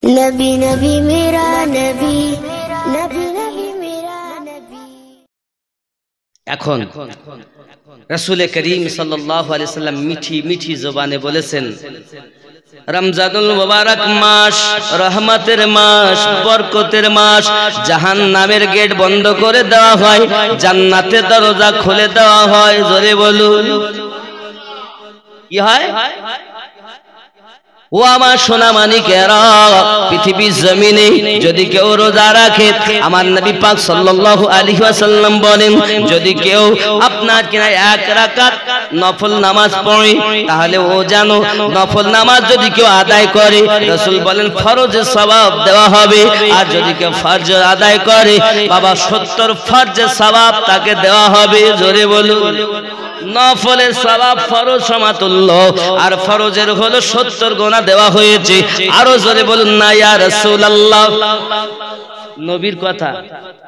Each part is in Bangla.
नबी नबी मेरा नबी, नबी नबी मेरा नबी। এখন রাসূল করিম সাল্লাল্লাহু আলাইহি সাল্লাম মিঠি মিঠি জবানে বলেছেন, রমজানুল মুবারক মাস, রহমতের মাস, বরকতের মাস। জাহান্নামের গেট বন্ধ করে দেওয়া হয়, জান্নাতের দরজা খুলে দেওয়া হয়। জোরে বলুন কি হয়? ও আমার সোনা মানিকেরা, পৃথিবীর জমিনে যদি কেউ রোজা রাখে, আমার নবী পাক সাল্লাল্লাহু আলাইহি ওয়াসাল্লাম বলেন, যদি কেউ আপনার কিনা এক রাকাত নফল নামাজ পড়ে, তাহলে ও জানো নফল নামাজ যদি কেউ আদায় করে, রাসূল বলেন ফরজের সওয়াব দেওয়া হবে। আর যদি কেউ ফরজ আদায় করে, বাবা 70 ফরজের সওয়াব তাকে দেওয়া হবে। জোরে বলুন। নফলের সওয়াব ফরজ সমাতুল্য, আর ফরজের হলো 70 গুনাহ দেওয়া হয়েছে। আরো জোরে বলুন না ইয়া রাসূলুল্লাহ। নবীর কথা,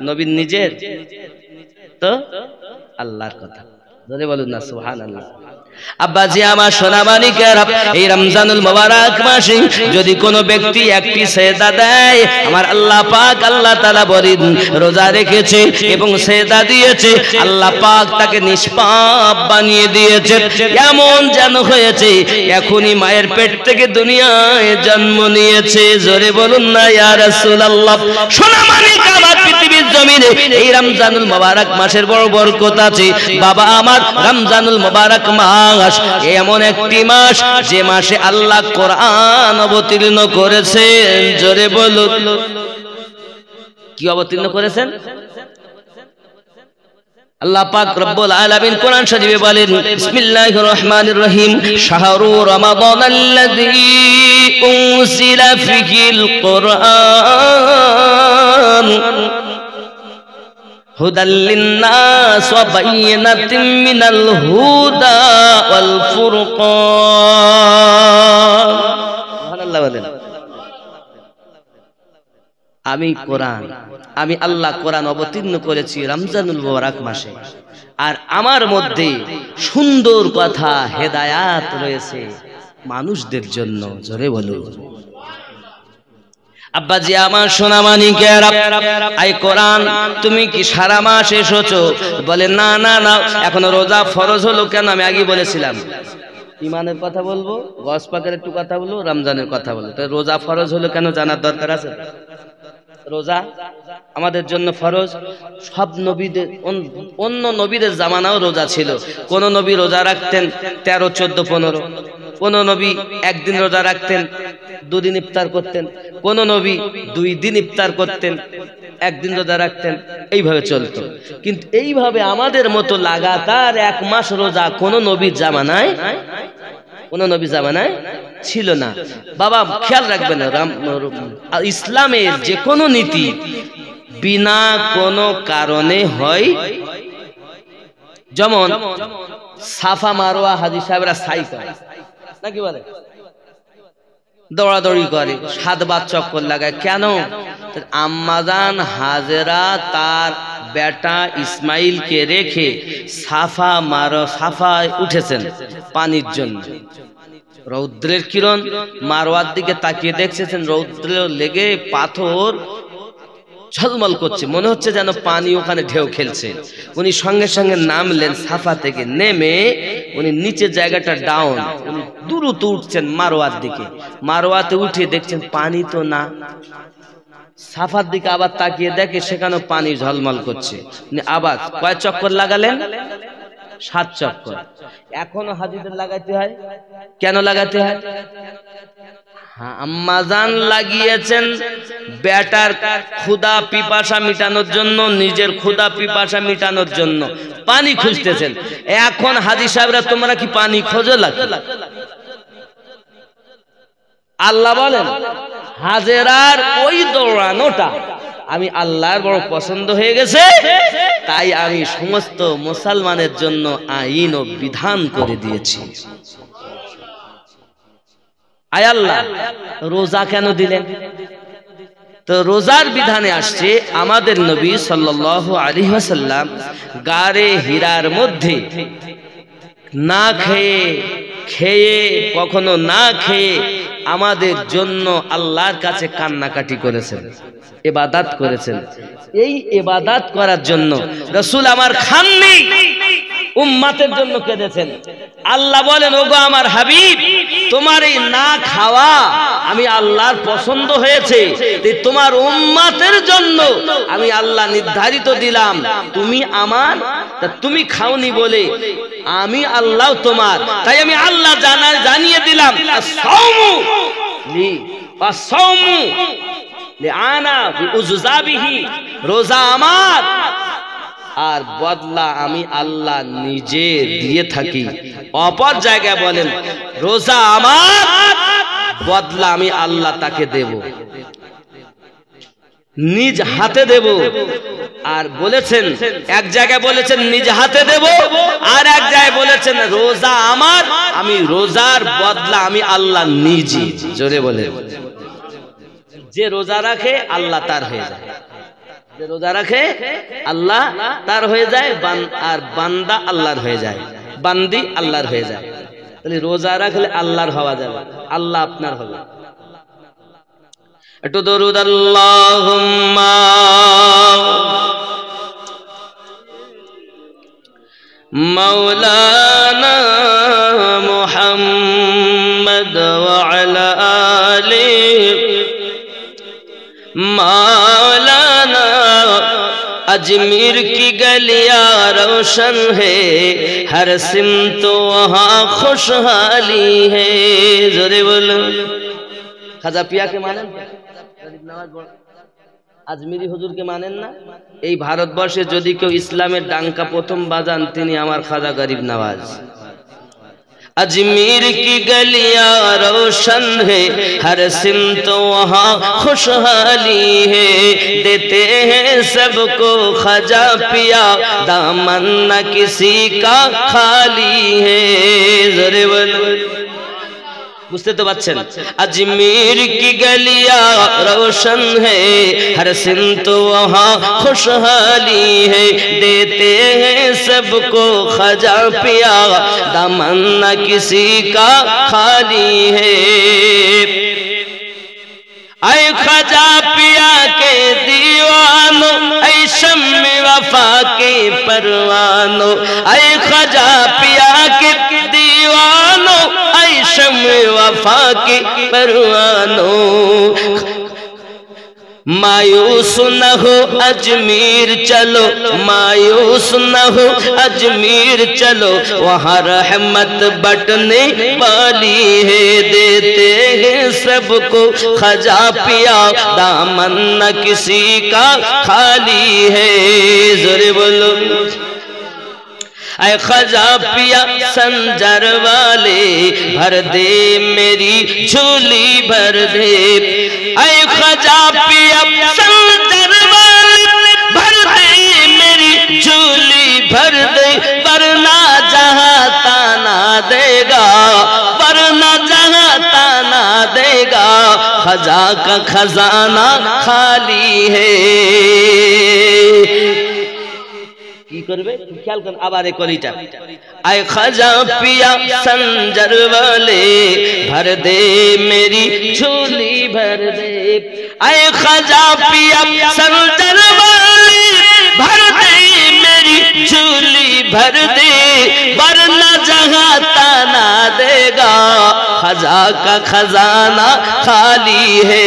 নবীর নিজের তো আল্লাহর কথা। জোরে বলুন না সুবহানাল্লাহ। আব্বাজি আমার সোনা মানিকেরা, এই রমজানুল মুবারক মাসে যদি কোনো ব্যক্তি একটি সেজদা দেয়, আমার আল্লাহ পাক আল্লাহ তাআলা বলেন রোজা রেখেছে এবং সেজদা দিয়েছে, আল্লাহ পাক তাকে নিষ্পাপ বানিয়ে দিয়েছে। এমন যেন হয়েছে এখনই মায়ের পেট থেকে দুনিয়ায় জন্ম নিয়েছে। জোরে বলুন না ইয়া রাসূলুল্লাহ। সোনা মানিক আমার পৃথিবীর জমিনে এই রমজানুল মুবারক মাসের বড় বরকত আছে। বাবা আমার রমজানুল মুবারক মাস এমন একটি মাস যে মাসে আল্লাহ কোরআন অবতীর্ণ করেছেন। জোরে বলুন কি অবতীর্ণ করেছেন? আল্লাহ পাক রব্বুল আলামিন কোরআন শরীফে বলেন, বিসমিল্লাহির রহমানির রহিম, শাহরু রমাদানাল্লাযী উনজিলা ফীহিল কুরআন হুদাল লিন্নাস ওয়া বাইয়িনাতিম মিনাল হুদা ওয়াল ফুরকান। সুবহানাল্লাহ বলেন। আমি কোরআন, আমি আল্লাহ কোরআন অবতীর্ণ করেছি রমজানুল মুবারক মাসে, আর আমার মধ্যে সুন্দর কথা হেদায়াত রয়েছে মানুষদের জন্য। জোরে বলুন। আব্বাজি আমার সোনা মানিকেরা, এই কোরআন তুমি কি সারা মাস এসেছো? বলে না না না, এখনো রোজা ফরজ হলো কেন? আমি আগে বলেছিলাম ইমানের কথা বলবো, গজ পাকের একটু কথা বলবো, রমজানের কথা বলবো। তো রোজা ফরজ হলো কেন জানার দরকার আছে। রোজা আমাদের জন্য ফরজ। সব নবীদের, অন্য নবীদের জামানাও রোজা ছিল। কোন নবী রোজা রাখতেন 13, 14, 15। কোন নবী একদিন রোজা রাখতেন, 2 দিন ইফতার করতেন। কোন নবী 2 দিন ইফতার করতেন, একদিন রোজা রাখতেন। এইভাবে চলতো। কিন্তু এইভাবে আমাদের মতো লাগাতার 1 মাস রোজা কোন নবীর জামানায়, কোন নবী জামানায় ছিল না। বাবা খেয়াল রাখবেন, ইসলামের যে কোনো নীতি বিনা কোনো কারণে হয়। যেমন সাফা মারওয়া হাজী সাহেবরা সাই করে নাকি বলে, দৌড়াদৌড়ি করে, 7 বার চক্কর লাগায়। কেন? আম্মাজান হাজেরা তার বেটা ইসমাইলকে রেখে সাফায় উঠেছেন পানির জন্য। রৌদ্রের কিরণ মারওয়ার দিকে তাকিয়ে দেখছেন, রৌদ্র লেগে পাথর ঝলমল করছে, মনে হচ্ছে যেন পানি ওখানে ঢেউ খেলছে। উনি সঙ্গে সঙ্গে নামলেন, সাফা থেকে নেমে উনি নিচে জায়গাটা ডাউন, উনি দ্রুত উঠছেন মারওয়ার দিকে। মারওয়াতে উঠে দেখছেন পানি তো না। সাফার দিকে আবার তাকিয়ে দেখে সেখানেও পানি ঝলমল করছে। উনি আবার কয় চক্কর লাগালেন? 7 চক্কর। এখনো হাজীদের লাগাতে হয়। কেন লাগাতে হয়? আম্মাজান লাগিয়েছেন বেটার ক্ষুধা পিপাসা মিটানোর জন্য, নিজের ক্ষুধা পিপাসা মিটানোর জন্য পানি খুঁজতেছেন। এখন হাজী সাহেবরা তোমরা কি পানি খোঁজো? আল্লাহ বলেন হাজেরার ওই দৌড়ানোটা আমি আল্লাহর বড় পছন্দ হয়ে গেছে, তাই আমি সমস্ত মুসলমানের জন্য আইন ও বিধান করে দিয়েছি। আয় আল্লাহ রোজা কেন দিলেন? তো রোজার বিধানে আসছে আমাদের নবী সাল্লাল্লাহু আলাইহি ওয়াসাল্লাম গারে হীরার মধ্যে না খেয়ে খেয়ে কখনো না খেয়ে আমাদের জন্য আল্লাহর কাছে কান্নাকাটি করেছেন, ইবাদত করেছেন। এই ইবাদত করার জন্য রাসূল আমার খাননি, উম্মতের জন্য কেঁদেছেন। আল্লাহ বলেন, ওগো আমার হাবিব, তোমার এই না খাওয়া আমি আল্লাহর পছন্দ হয়েছে, তোমার উম্মতের জন্য আমি আল্লাহ নির্ধারিত দিলাম, তুমি আমার, তুমি খাওনি বলে আমি আল্লাহ তোমার, তাই আমি আল্লাহ জানিয়ে দিলাম as-sawmu লি as-sawmu লি আনা বিউযযাবিহি, রোজা আমার আর বদলা আমি আল্লাহ নিজে দিয়ে থাকি। অপর জায়গায় বলেন, রোজা আমার, বদলা আমি আল্লাহ তাকে দেব, নিজ হাতে দেব। আর বলেছেন, এক জায়গায় বলেছেন নিজ হাতে দেব, আর এক জায়গায় বলেছেন রোজা আমার, আমি রোজার বদলা আমি আল্লাহ নিজে। জোরে বলেন, যে রোজা রাখে আল্লাহ তার হয়ে যায়, যে রোজা রাখে আল্লাহ তার হয়ে যায়, আর বান্দা আল্লাহর হয়ে যায়, বান্দি আল্লাহর হয়ে যায়। তাহলে রোজা রাখলে আল্লাহর হওয়া যাবে, আল্লাহ আপনার হবে। একটু দরুদ আল্লাহুম্মা মাওলানা মুহাম্মদ ওয়া আলা আলিহি मौलाना। अजमेर की गलियां रोशन है, हर सिमत वहाँ खुशहाली है। जोरे बोलो। खाजा पिया के मानेन, আজমিরি হুজুরকে মানেন না? এই ভারতবর্ষে যদি কেউ ইসলামের ডাঙ্কা প্রথম বাজান, তিনি আমার খাজা গরিব নওয়াজ। अजमेर की गलियां रोशन है, हर सिमत वहाँ खुशहाली है, देते हैं सबको खजा पिया, दामन न किसी का खाली है। ज़ोरे बोलो। বুঝতে তো পারছেন? अजमेर की गलियां रोशन है, हर सिमत वहाँ खुशहाली है, देते हैं सबको खजा पिया, दामन न किसी का खाली है। ऐ खजा पिया के दीवानो, ऐ शम्म वफा के परवानो, ऐ खजा पिया के दीवानो, ऐ शम्म वफा के परवानो। मायूस न हो अजमेर चलो, मायूस न हो अजमेर चलो, वहाँ रहमत बटने वाली है, देते हैं सबको खजा पिया, दामन न किसी का खाली है। ज़ोरे बोलो। ऐ खजा पिया संजर वाले, भर दे मेरी झोली भर दे। ऐ खजा पिया संजर वाले, भर दे मेरी झोली भर दे, वरना जहाँ ताना देगा, वरना जहाँ ताना देगा, खजा का खजाना खाली है। কি করবে খেয়াল করেন, আবার এই কলিটা। আয় খাজা পিয়া সঞ্জর वाले, भर दे मेरी झोली भर दे। आय खाजा पिया सঞ্জর वाले, भर दे मेरी झोली भर दे, वरना जहाँ ताना देगा, खजा का खजाना खाली है,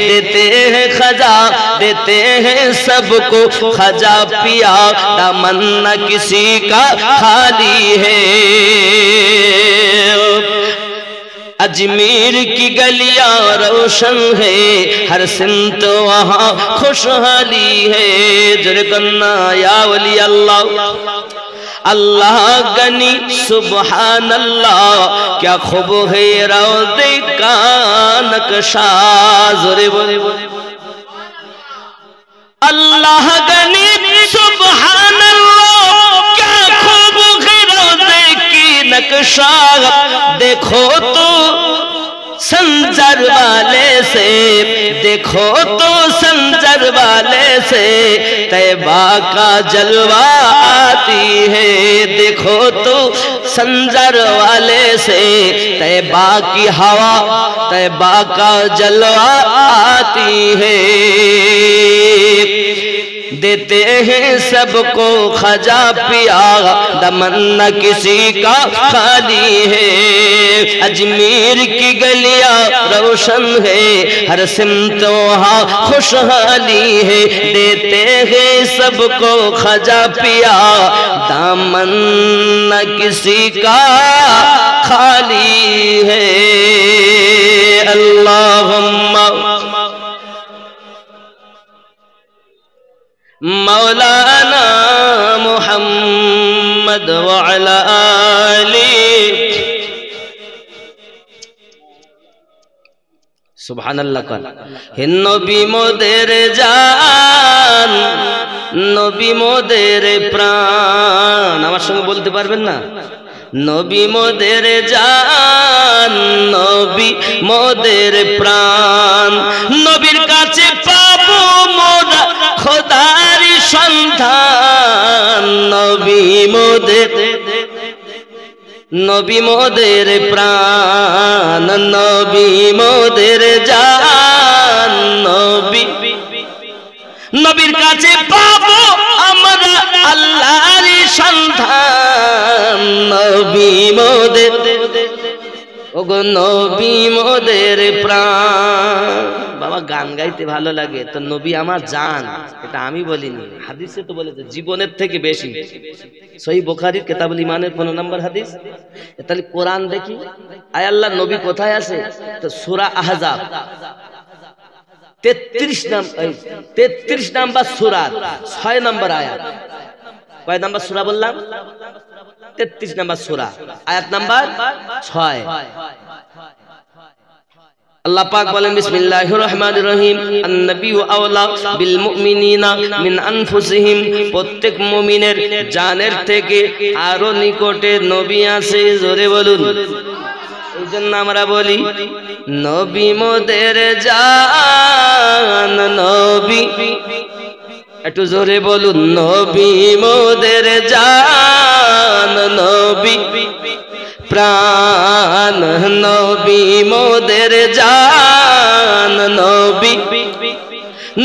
देते हैं खजा, देते हैं सबको खजा पिया, दामन न किसी का खाली है। अजमेर की गलियां रोशन है, हर सिमत वहाँ खुशहाली है। जरकन्ना या वली अल्लाह, अल्लाह गनी सुबहान अल्लाह, क्या खूब है रौदे का नक्शा। ज़ोरे बोले। अल्लाह गनी सुबहान अल्लाह, क्या खूब है रौदे की नक्शा। देखो तो संजर वाले से, देखो तो संजर वाले से, तैबा का जलवा आती है। देखो तो संजर वाले से तैबा की हवा तैबा का जलवा आती है। देते हैं सबको खजा पिया दमन न किसी का खाली है। अजमेर की गलियां रोशन है हर सिमत वहाँ खुशहाली है। देते हैं सबको खजा पिया दामन न किसी का खाली है। अल्लाहुम्मा मौलाना मुहम्मद व अला आली। सुबहानाल्लाह कल হে নবী মোদের জান নবী মোদের প্রাণ। আমার সঙ্গে বলতে পারবেন না? নবী মোদের জান নবী মোদের প্রাণ। নবীর কাছে পাবো মোরা খোদার সন্ধান। নবী মোদের নবী মোদের প্রাণ নবী মোদের জান নবী নবীর কাছে পাবো আমরা আল্লাহর সন্ধান। নবী মোদের ওগো নবী মোদের প্রাণ। বাবা গান গাইতে ভালো লাগে তো নবী আমার জান এটা আমি বলিনি, হাদিসে তো বলেছে জীবনের থেকে বেশি। সহিহ বুখারীর কিতাবুল ঈমানের 15 নম্বর হাদিস। তাহলে কোরআন দেখি আয় আল্লাহ নবী কোথায় আছে? তো সূরা আহজাব 33 নম্বর সূরা 6 নম্বর আয়াত। কয় নম্বর সূরা বললাম? 33 নম্বর সূরা আয়াত নাম্বার 6। আল্লাহ পাক বলেন বিসমিল্লাহির রহমানির রহিম আন-নাবিয়্যু আওলা বিল মুমিনিনা মিন আনফুসিহিম। প্রত্যেক মুমিনের জানের থেকে আরো নিকটে নবী আছে। জোরে বলুন। এই জন্য আমরা বলি নবী মোদের জান নবী। একটু জোরে বলুন নবী মোদের জান নবী প্রাণ নবী মোদের জান নবী।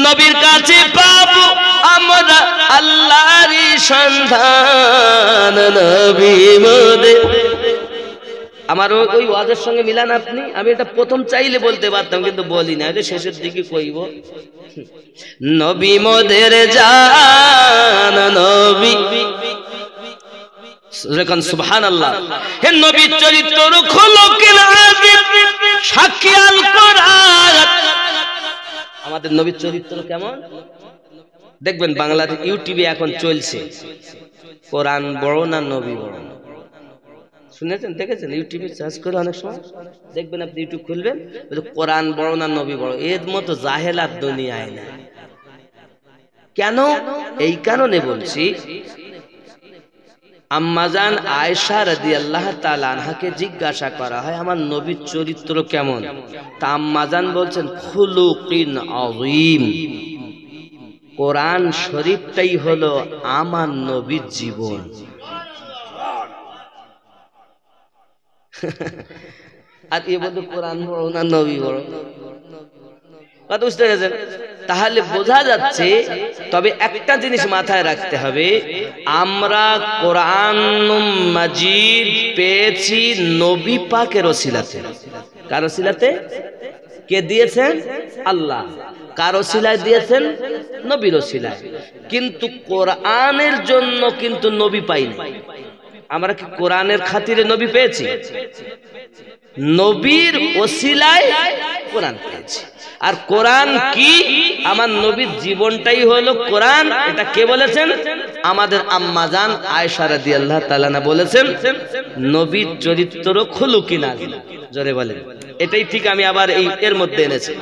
নবীর কাছে পাবো আমরা আল্লাহর সন্ধান। নবী মোদের আমার ওই ওয়াজের সঙ্গে মিলান আপনি। আমি এটা প্রথম চাইলে বলতে পারতাম কিন্তু বলি না, এটা শেষের দিকে কইব। নবী মোদের জান নবী। সুবহানাল্লাহ। হে নবী চরিত্র খুলুকিল আযীম সাক্ষী আল কোরআন। আমাদের নবীর চরিত্র কেমন দেখবেন বাংলাতে ইউটিউবে এখন চলছে কোরআন বড় না নবী বড়। শুনেছেন দেখেছেন? ইউটিউবে সার্চ করে অনেক সময় দেখবেন, আপনি ইউটিউব খুলবেন কোরআন বড় না নবী বড়। এর মতো জাহেলাত দুনিয়ায় না। কেন? এই কারণে বলছি, আম্মাজান আয়েশা রাদিয়াল্লাহু তাআলা আনহাকে জিজ্ঞাসা করা হয় আমার নবীর চরিত্র কেমন? তা আম্মাজান বলছেন খুলুকিন আযীম। কোরআন শরীফটাই হলো আমার নবীর জীবন। আর এ বলতে কোরআন বড় না নবী বড়, কথা বুঝতে পেরেছেন? তাহলে বোঝা যাচ্ছে। তবে একটা জিনিস মাথায় রাখতে হবে, আমরা কোরআন মাজিদ পেয়েছি নবী পাকের ওসিলাতে। কার ওসিলাতে? কে দিয়েছেন? আল্লাহ। কার ওসিলায় দিয়েছেন? নবীর ওসিলায়। কিন্তু কোরআনের জন্য কিন্তু নবী পাইনি। আমরা কি কোরআনের খাতিরে নবী পেয়েছি? নবীর ওসিলায় কোরআন পেয়েছি। আর কোরআন কি? আমার নবীর জীবনটাই হলো কোরআন। এটা কে বলেছেন? আমাদের আম্মাজান আয়েশা রাদিয়াল্লাহু তাআলা আনহা বলেছেন নবীর চরিত্র খুলুকিন আযীম। জোরে বলেন। এটাই ঠিক আমি আবার এর মধ্যে এনেছি।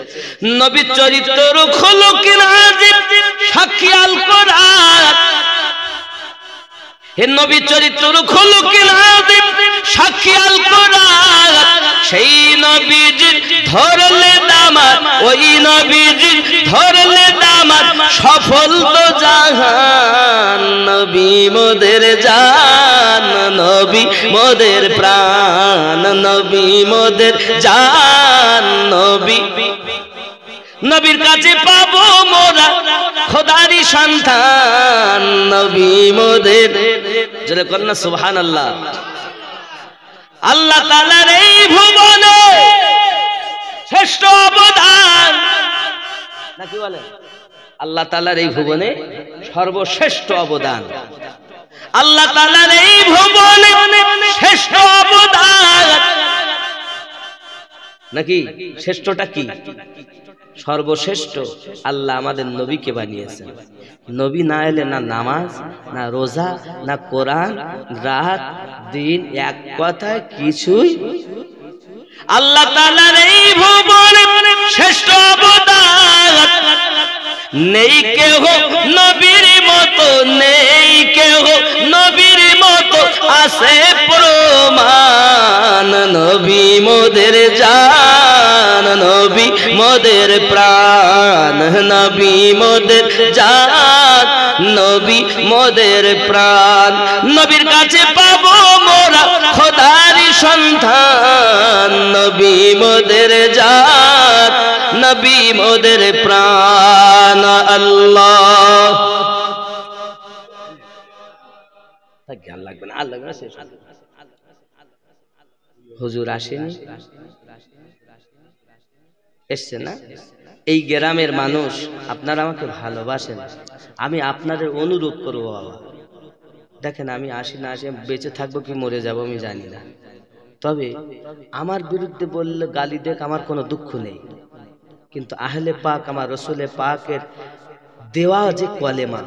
নবীর চরিত্র খুলুকিন আযীম সাক্ষী আল কোরআন। হে নবীর চরিত্র খুলুকিন আযীম সাক্ষী আল কোরআন। সেই নবীজি ধরলে দামাত, ওই নবীজি ধরলে দামাত সফল তো জাহান। নবী মোদের জান জান, নবী মোদের প্রাণ, নবী মোদের জান, নবী নবীর কাছে পাবো মোরা খোদারি সন্তান, নবী মোদের। জোরে কর না সুবহানাল্লাহ। আল্লাহ তাআলার এই ভুবনে শ্রেষ্ঠ অবদান, নাকি বলেন? আল্লাহ তাআলার এই ভুবনে সর্বশ্রেষ্ঠ অবদান, আল্লাহ তাআলার এই ভুবনে শ্রেষ্ঠ অবদান, নাকি? শ্রেষ্ঠটা কি? সর্বশ্রেষ্ঠ আল্লাহ আমাদের নবীকে বানিয়েছেন। নবী না এলে না নামাজ, না রোজা, না কোরআন, রাত দিন, এক কথায় কিছুই। আল্লাহ তাআলার এই ভুবনে শ্রেষ্ঠ অবদান, নেই কেহ নবীর মতো, নেই কেহ নবীর মতো, আছে প্রমাণ, নবী মোদের জান, নবী মোদের প্রাণ, নবী মোদের জান, নবী মোদের প্রাণ। নবীর কাছে পাবো মোরা খোদারি সন্তান, নবী মোদের জান, নবী মোদের প্রাণ। আল্লাহ জ্ঞান লাগবে না, আল্লাহ শেষ। হুজুর আসেনি, এসছে না? এই গ্রামের মানুষ আপনারা আমাকে ভালোবাসেন, আমি আপনাদের অনুরোধ করবো বাবা, দেখেন আমি আসি না আসি, বেঁচে থাকবো কি মরে যাবো আমি জানি না, তবে আমার বিরুদ্ধে বললে গালি দেখ, আমার কোনো দুঃখ নেই, কিন্তু আহলে পাক আমার রসুলে পাকের দেওয়া যে কলেমা,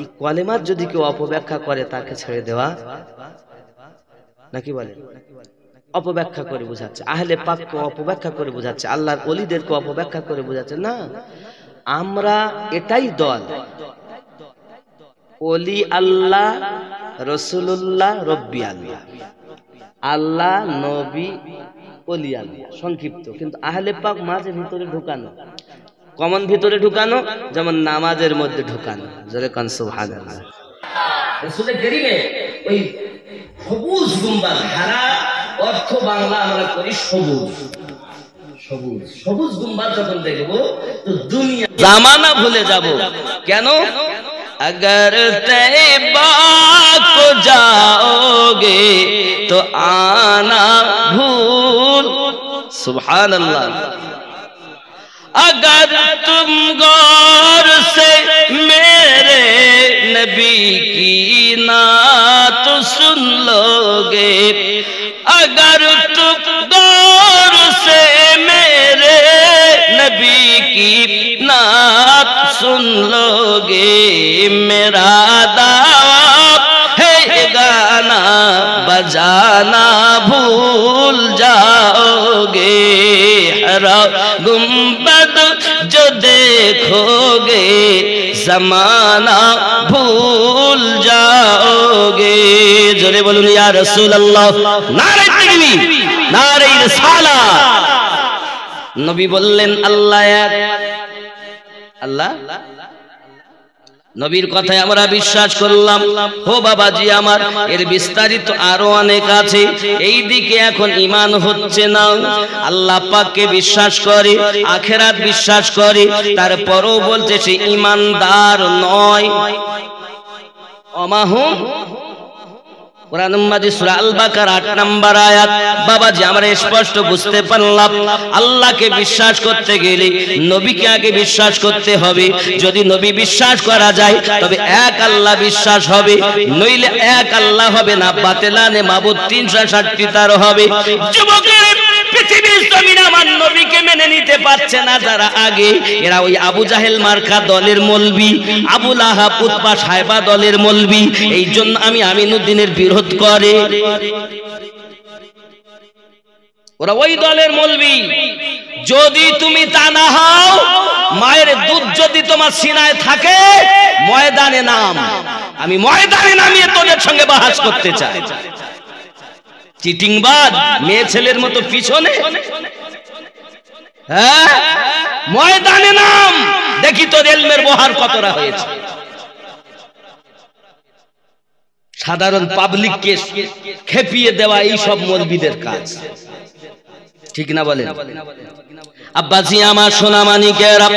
এই কলেমার যদি কেউ অপব্যাখ্যা করে তাকে ছেড়ে দেওয়া, নাকি বলে? অপব্যাখ্যা করে বোঝাচ্ছে, আহলে পাককে অপব্যাখ্যা করে বোঝাচ্ছে, আল্লাহর ওলিদেরকে অপব্যাখ্যা করে বোঝাচ্ছে। না, আমরা এটাই দল, ওলি আল্লাহ, রসুলুল্লাহ, রব্বি আল্লাহ, আল্লাহ, নবী, ওলি আল্লাহ, সংক্ষিপ্ত। কিন্তু আহলে পাক মাঝে ভিতরে ঢুকানো, কমন ভিতরে ঢুকানো, যেমন নামাজের মধ্যে ঢুকানো। জোরে কান সুবহানাল্লাহ। রাসূল কারীমে ওই সবুজ গুম্বাদ, হারা অর্থ বাংলা আমরা করি সবুজ, সবুজ সবুজ গুম্বাদ যখন দেখবো তো দুনিয়া জামানা ভুলে যাব। কেন? अगर तैबा को जाओगे तो आना भूल, सुभान अल्लाह। अगर तुम गौर से मेरे नबी की नात सुन लोगे, अगर तुम गौर से मेरे नबी की नात सुन लोगे, मेरा दावा है गाना बजाना भूल जाओगे, हरा गुंबद जो देखोगे जमाना भूल जाओगे। जोरे बोलून या रसूल अल्लाह, नारे तकबीर, नारे रिसालात। नबी बोललेन আল্লাহ এক, আল্লাহ নবীর কথায় আমরা বিশ্বাস করলাম। ও বাবাজি আমার, এর বিস্তারিত আরো অনেক আছে, এই দিকে এখন ঈমান হচ্ছে না। আল্লাহ পাককে বিশ্বাস করে, আখিরাত বিশ্বাস করে, তারপরও বলছে সে ঈমানদার নয়। অমাহুম কোরআন মাজিদ সূরা আল বাকারা ৮ নম্বর আয়াত। বাবাজি আমরা স্পষ্ট বুঝতে পারলাম, আল্লাহকে বিশ্বাস করতে গেলে নবীকে আগে বিশ্বাস করতে হবে। যদি নবী বিশ্বাস করা যায় তবে এক আল্লাহ বিশ্বাস হবে, নইলে এক আল্লাহ হবে না, বাতিলানে মাবুদ ৩৬০টি তার হবে। যুবকের পৃথিবীর জমিনে আমার নবীকে মেনে নিতে পারছে না যারা আগে, এরা ওই আবু জাহেল মার্কা দলের মৌলবি, আবু লাহাব উতবা সাইবা দলের মৌলবি। এই জন্য আমি আমিনুদ্দিনের বিরোধ করে, ওরা ওই দলের মৌলবি। যদি তুমি তা না হও, মায়ের দুধ যদি তোমার সিনায় থাকে, ময়দানে নাম, আমি ময়দানে নামিয়ে তোদের সঙ্গে বাহাস করতে চাই। চিটিংবাজ মেয়ে ছেলের মতো পিছনে, হ্যাঁ, ময়দানে নাম, দেখি তোর ইলমের বহার কতটা হয়েছে। সাধারণ পাবলিককে খেপিয়ে দেওয়া এই সব মৌলবীদের কাজ, ঠিক না বলেন? আব্বাজি আমার সোনা মানিকেরা,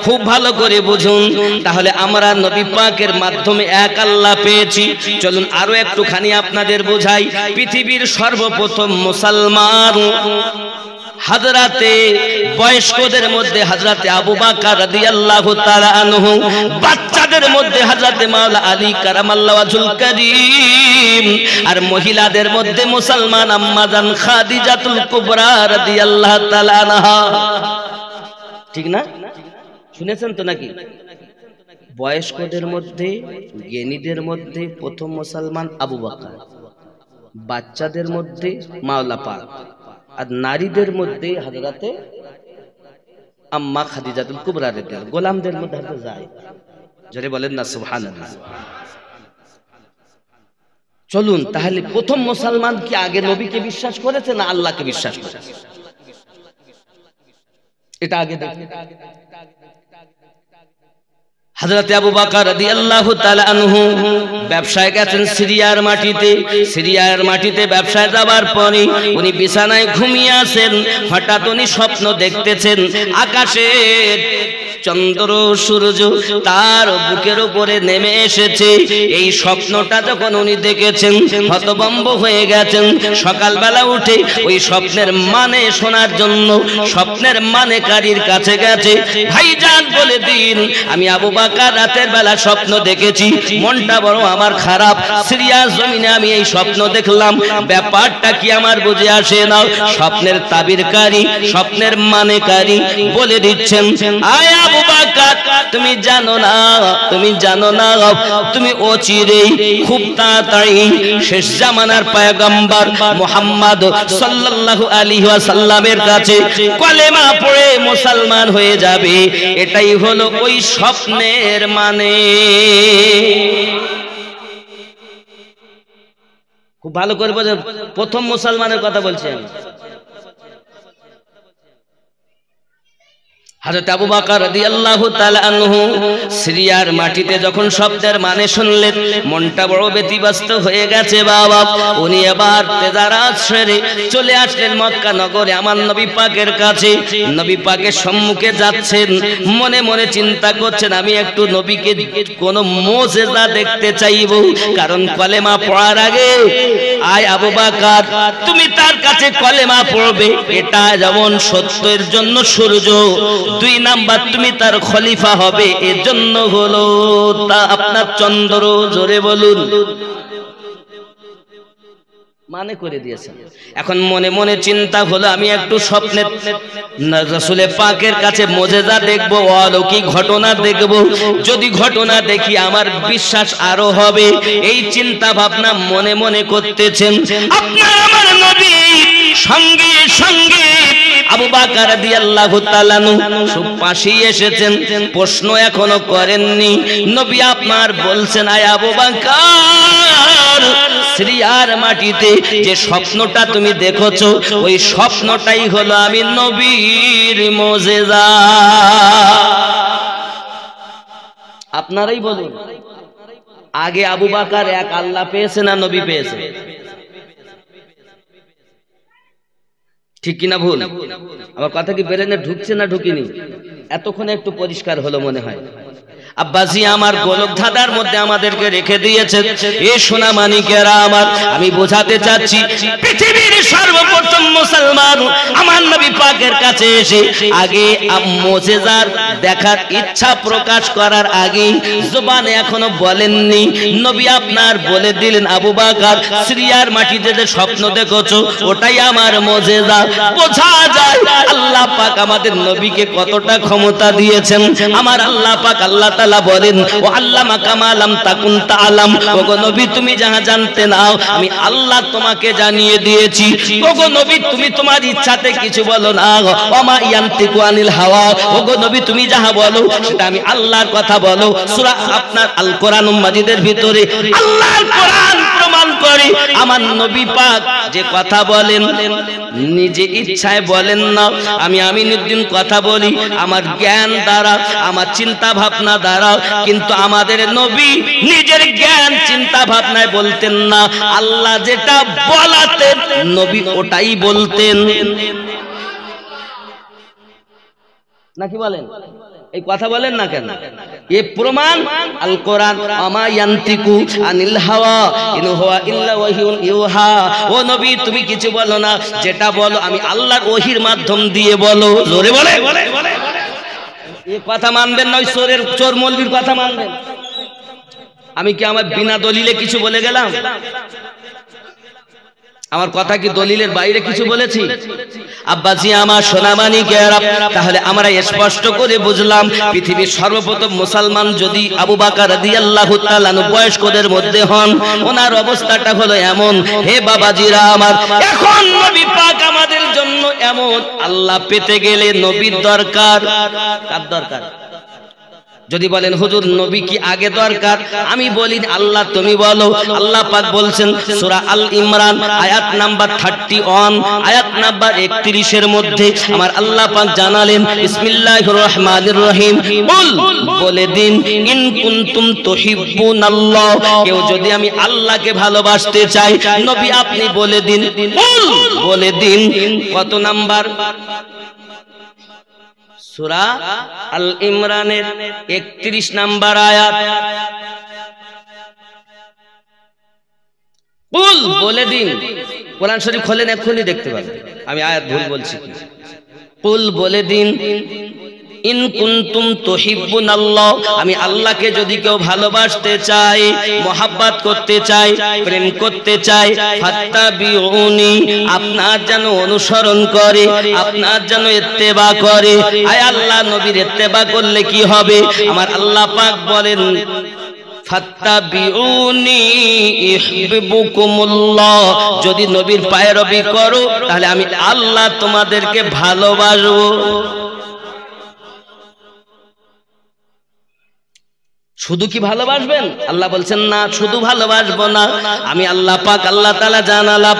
খুব ভালো করে বুঝুন। তাহলে আমরা নবী পাকের মাধ্যমে এক আল্লাহ পেয়েছি। চলুন আরো একটুখানি আপনাদের বোঝাই। পৃথিবীর সর্বপ্রথম মুসলমান হাজরাতে বয়স্কদের মধ্যে হযরতে আবু বকর রাদিয়াল্লাহু তাআলা আনহু, বাচ্চাদের মধ্যে হযরতে মাওলা আলী কারামাল্লাহু ওয়াজহুল কারীম, আর মহিলাদের মধ্যে মুসলমান আম্মা জান খাদিজাতুল কুবরা রাদিয়াল্লাহু তাআলা আনহা। ঠিক না? শুনেছেন তো নাকি? বয়স্কদের মধ্যে, জ্ঞানীদের মধ্যে প্রথম মুসলমান আবু বকর, বাচ্চাদের মধ্যে মাওলা পাক, আর নারীদের মধ্যে হযরতে আম্মা খাদিজাতুল কুবরা রাদিয়াল্লাহু, গোলামদের মধ্যে হযরত যায়েদ। জোরে বলেন না সুবহানাল্লাহ। চলুন তাহলে প্রথম মুসলমান কি আগে নবীকে বিশ্বাস করেছে না আল্লাহকে বিশ্বাস করেছে? এটা আগে দেখুন। হযরত আবু বকর রাদিয়াল্লাহু তাআলা আনহু ব্যবসায় গেছেন সিরিয়ার মাটিতে। সিরিয়ার মাটিতে ব্যবসায় যাবার পরে উনি বিছানায় ঘুমিয়ে আছেন। হঠাৎ উনি স্বপ্ন দেখতেছেন আকাশে চন্দ্র সূর্য তার বুকের উপরে নেমে এসেছে। এই স্বপ্নটা যখন উনি দেখেছেন হতভম্ব হয়ে গেছেন। সকালবেলা উঠে ওই স্বপ্নের মানে শোনার জন্য স্বপ্নের মানেকারীর কাছে গেছে। ভাইজান বলে দিন, আমি আবু বকর রাতের বেলা স্বপ্ন দেখেছি, মনটা বড় আমার খারাপ, সিরিয়া জমিনে আমি এই স্বপ্ন দেখলাম, ব্যাপারটা কি আমার বুঝে আসে না। স্বপ্নের তাবিরকারী, স্বপ্নের মানেকারী বলে দিচ্ছেন, আয় আবু বকর, তুমি জানো না, তুমি জানো না, তুমি অচিরেই খুব তাড়াতাড়ি শেষ জামানার পয়গম্বর মুহাম্মদ সাল্লাল্লাহু আলাইহি ওয়াসাল্লামের কাছে কলেমা পড়ে মুসলমান হয়ে যাবে। এটাই হলো ওই স্বপ্নের মানে। খুব ভালো করে বোঝেন, প্রথম মুসলমানের কথা বলছি আমি। হযরত আবু বকর রাদিয়াল্লাহু তাআলা আনহু সিরিয়ার মাটিতে যখন শব্দের মানে শুনলেন, মনটা বড় ব্যতিব্যস্ত হয়ে গেছে বাবা। উনি এবার তেজারাত সেরে চলে আসলেন মক্কা নগরে আমার নবী পাকের কাছে। নবী পাকের সম্মুখে যাচ্ছেন, মনে মনে চিন্তা করছেন, আমি একটু নবীকে কোন মুজিজা দেখতে চাইব, কারণ কলেমা পড়ার আগে আয় আবু বকর, তুমি তার কাছে কলেমা পড়বে, এটা যেমন সত্যের জন্য সূর্য, 2 নাম্বার তুমি তার খলিফা হবে, এর জন্য হলো তা আপনার চন্দ্র। জোরে বলুন, মানে করে দিয়েছেন। এখন মনে মনে চিন্তা হলো, আমি একটু স্বপ্নে রাসূল পাকের কাছে মুজিজা দেখব, অলৌকিক ঘটনা দেখব, যদি ঘটনা দেখি আমার বিশ্বাস আরো হবে। এই চিন্তা ভাবনা মনে মনে করতেছেন। আপনার আমার নবী সঙ্গে সঙ্গে আবু বকর রাদিয়াল্লাহু তাআলা সব পাশে এসেছেন, প্রশ্ন এখনো করেননি। নবী আপনার বলছেন, আয় আবু বকর, সিরিয়ার মাটিতে যে স্বপ্নটা তুমি দেখেছো, ওই স্বপ্নটাই হলো আমি নবীর মুজিজা। আপনারাই বলুন, আগে আবু বকর এক আল্লাহ পেয়েছে না নবী পেয়েছে? ঠিক কিনা ভুল? আমার কথা কি ব্রেনে ঢুকছে না ঢুকিনি? এতক্ষণে একটু পরিষ্কার হলো মনে হয়। আব্বাজি আমার গোলক ধাঁধার মধ্যে আমাদেরকে রেখে দিয়েছে। এ সোনা মানিকেরা আমার, আমি বোঝাতে চাচ্ছি, পৃথিবীর সর্বপ্রথম মুসলমান আমার নবী পাকের কাছে এসে আগে মুজিজার দেখার ইচ্ছা প্রকাশ করার আগে জবানে এখনো বলেননি, নবী আপনার বলে দিলেন, আবু বকর, সিরিয়ার মাটিতে যে স্বপ্ন দেখেছো ওটাই আমার মুজিজা। বোঝা যায় আল্লাহ পাক আমাদের নবীকে কতটা ক্ষমতা দিয়েছেন। আমার আল্লাহ পাক আল্লাহ তাআলা বলেন, ও আল্লামা কামা লাম তাকুন তাআলাম, ওগো নবী তুমি যাহা জানতে নাও আমি আল্লাহ তোমাকে জানিয়ে দিয়েছি। ওগো নবী তুমি তোমার ইচ্ছাতে কিছু বলো না, ওমা ইয়ান্তিকু আনিল হাওয়া, ওগো নবী তুমি যাহা বলো সেটা আমি আল্লাহর কথা বলো। সূরা আপনার আল কোরআন মাজিদের ভিতরে আল্লাহর কোরআন প্রমাণ করি আমার নবী পাক যে কথা বলেন নিজে ইচ্ছায় বলেন না। আমি আমিনুদ্দিন কথা বলি আমার জ্ঞান দ্বারা, আমার চিন্তা ভাবনা দ্বারা, কিন্তু আমাদের নবী নিজের জ্ঞান চিন্তা ভাবনায় বলতেন না। আল্লাহ যেটা বলাতেন নবী ওটাই বলতেন। নাকি বলেন? এই কথা বলেন না কেন? এ প্রমাণ আল কোরআন, আমা ইয়ান্তিকু আনিল হাওয়া ইন হুয়া ইল্লা ওয়াহিয়ুন ইউহা। ও নবী তুমি কিছু বলো না, যেটা বলো আমি আল্লাহর ওহির মাধ্যম দিয়ে বলো। জোরে বলে এই কথা মানবেন না? ওই চোর মৌলবীর কথা মানবেন? আমি কি আমার বিনা দলিলে কিছু বলে গেলাম? আমার কথা কি দলিলের বাইরে কিছু বলেছি? আব্বাজি আমার সোনামানিকেরা, তাহলে আমরা স্পষ্ট করে বুঝলাম পৃথিবীর সর্বপ্রথম মুসলমান যদি আবু বকর রাদিয়াল্লাহু তাআলা বয়স্কদের মধ্যে হন, ওনার অবস্থাটা হলো এমন। হে বাবাজিরা আমার, এখন নবী পাক আমাদের জন্য এমন, আল্লাহ পেতে গেলে নবীর দরকার। কার দরকার? যদি বলেন হুজুর নবী কি আগে দরকার, আমি বলি আল্লাহ তুমি বলো। আল্লাহ পাক বলছেন সূরা আল ইমরান আয়াত নাম্বার 31 আয়াত নাম্বার 31 এর মধ্যে আমার আল্লাহ পাক জানালেন বিসমিল্লাহির রহমানির রহিম, কুল বলে দিন ইন কুনতুম তুহিব্বুনাল্লাহ, কেউ যদি আমি আল্লাহকে ভালোবাসতে চাই নবী আপনি বলে দিন, কুল বলে দিন। কত নাম্বার? সূরা আল ইমরানের 31 নাম্বার আয়াত। কুল বলে দিন। কোরআন শরীফ খোলেন, এক্ষুনি দেখতে পাবেন আমি আয়াত ভুল বলছি। কুল বলে দিন ইন কুনতুম তুহিব্বুনাল্লাহ, আমি আল্লাহকে যদি কেউ ভালোবাসতে চাই, মহব্বত করতে চাই, প্রেম করতে চাই, ফাত্তাবিউনি, আপনার যেন অনুসরণ করে, আপনার যেন ইত্তেবা করে। আয় আল্লাহ নবীর ইত্তেবা করলে কি হবে? আমার আল্লাহ পাক বলেন ফাত্তাবিউনি ইউহিব্বুকুমুল্লাহ, যদি নবীর পায়রবি করো তাহলে আমি আল্লাহ তোমাদেরকে ভালোবাসবো। শুধু কি ভালোবাসবেন? আল্লাহ বলছেন না শুধু ভালোবাসবো না, আমি আল্লাহ পাক আল্লাহ তাআলা জানালাম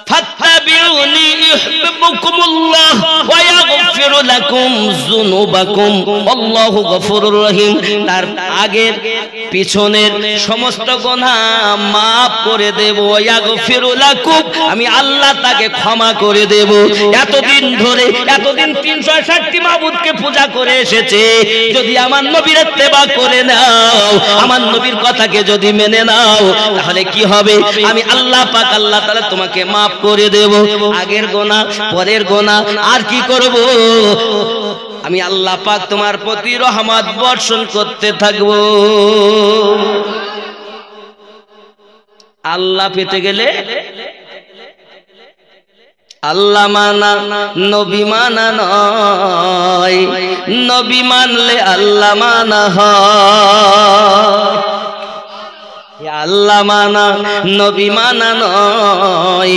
ফাত্তাবিউনি ইউহিব্বুকুমুল্লাহ ওয়া ইয়াগফির লাকুম যুনুবাকুম আল্লাহু গফুরুর রহিম। তার আগের পিছনের সমস্ত গুনাহ maaf করে দেব। ওয়া ইয়াগফির লাকুম, আমি আল্লাহ তাকে ক্ষমা করে দেব। এতদিন ধরে এতদিন 360টি মাবুদকে পূজা করে এসেছে, যদি আমার নবীর ইত্তেবা করে নাও, আমার নবীর কথাকে যদি মেনে নাও, তাহলে কি হবে? আমি আল্লাহ পাক আল্লাহ তাআলা তোমাকে maaf করে দেব। আগের গোনা পরের গোনা আর কি করব? আমি আল্লাহ পাক তোমার প্রতি রহমত বর্ষণ করতে থাকব। আল্লাহ পেতে গেলে আল্লাহ মানা নবী মানা নয়, নবী মানলে আল্লাহ মানা হয়। আল্লাহ মানা নবী মানা নয়,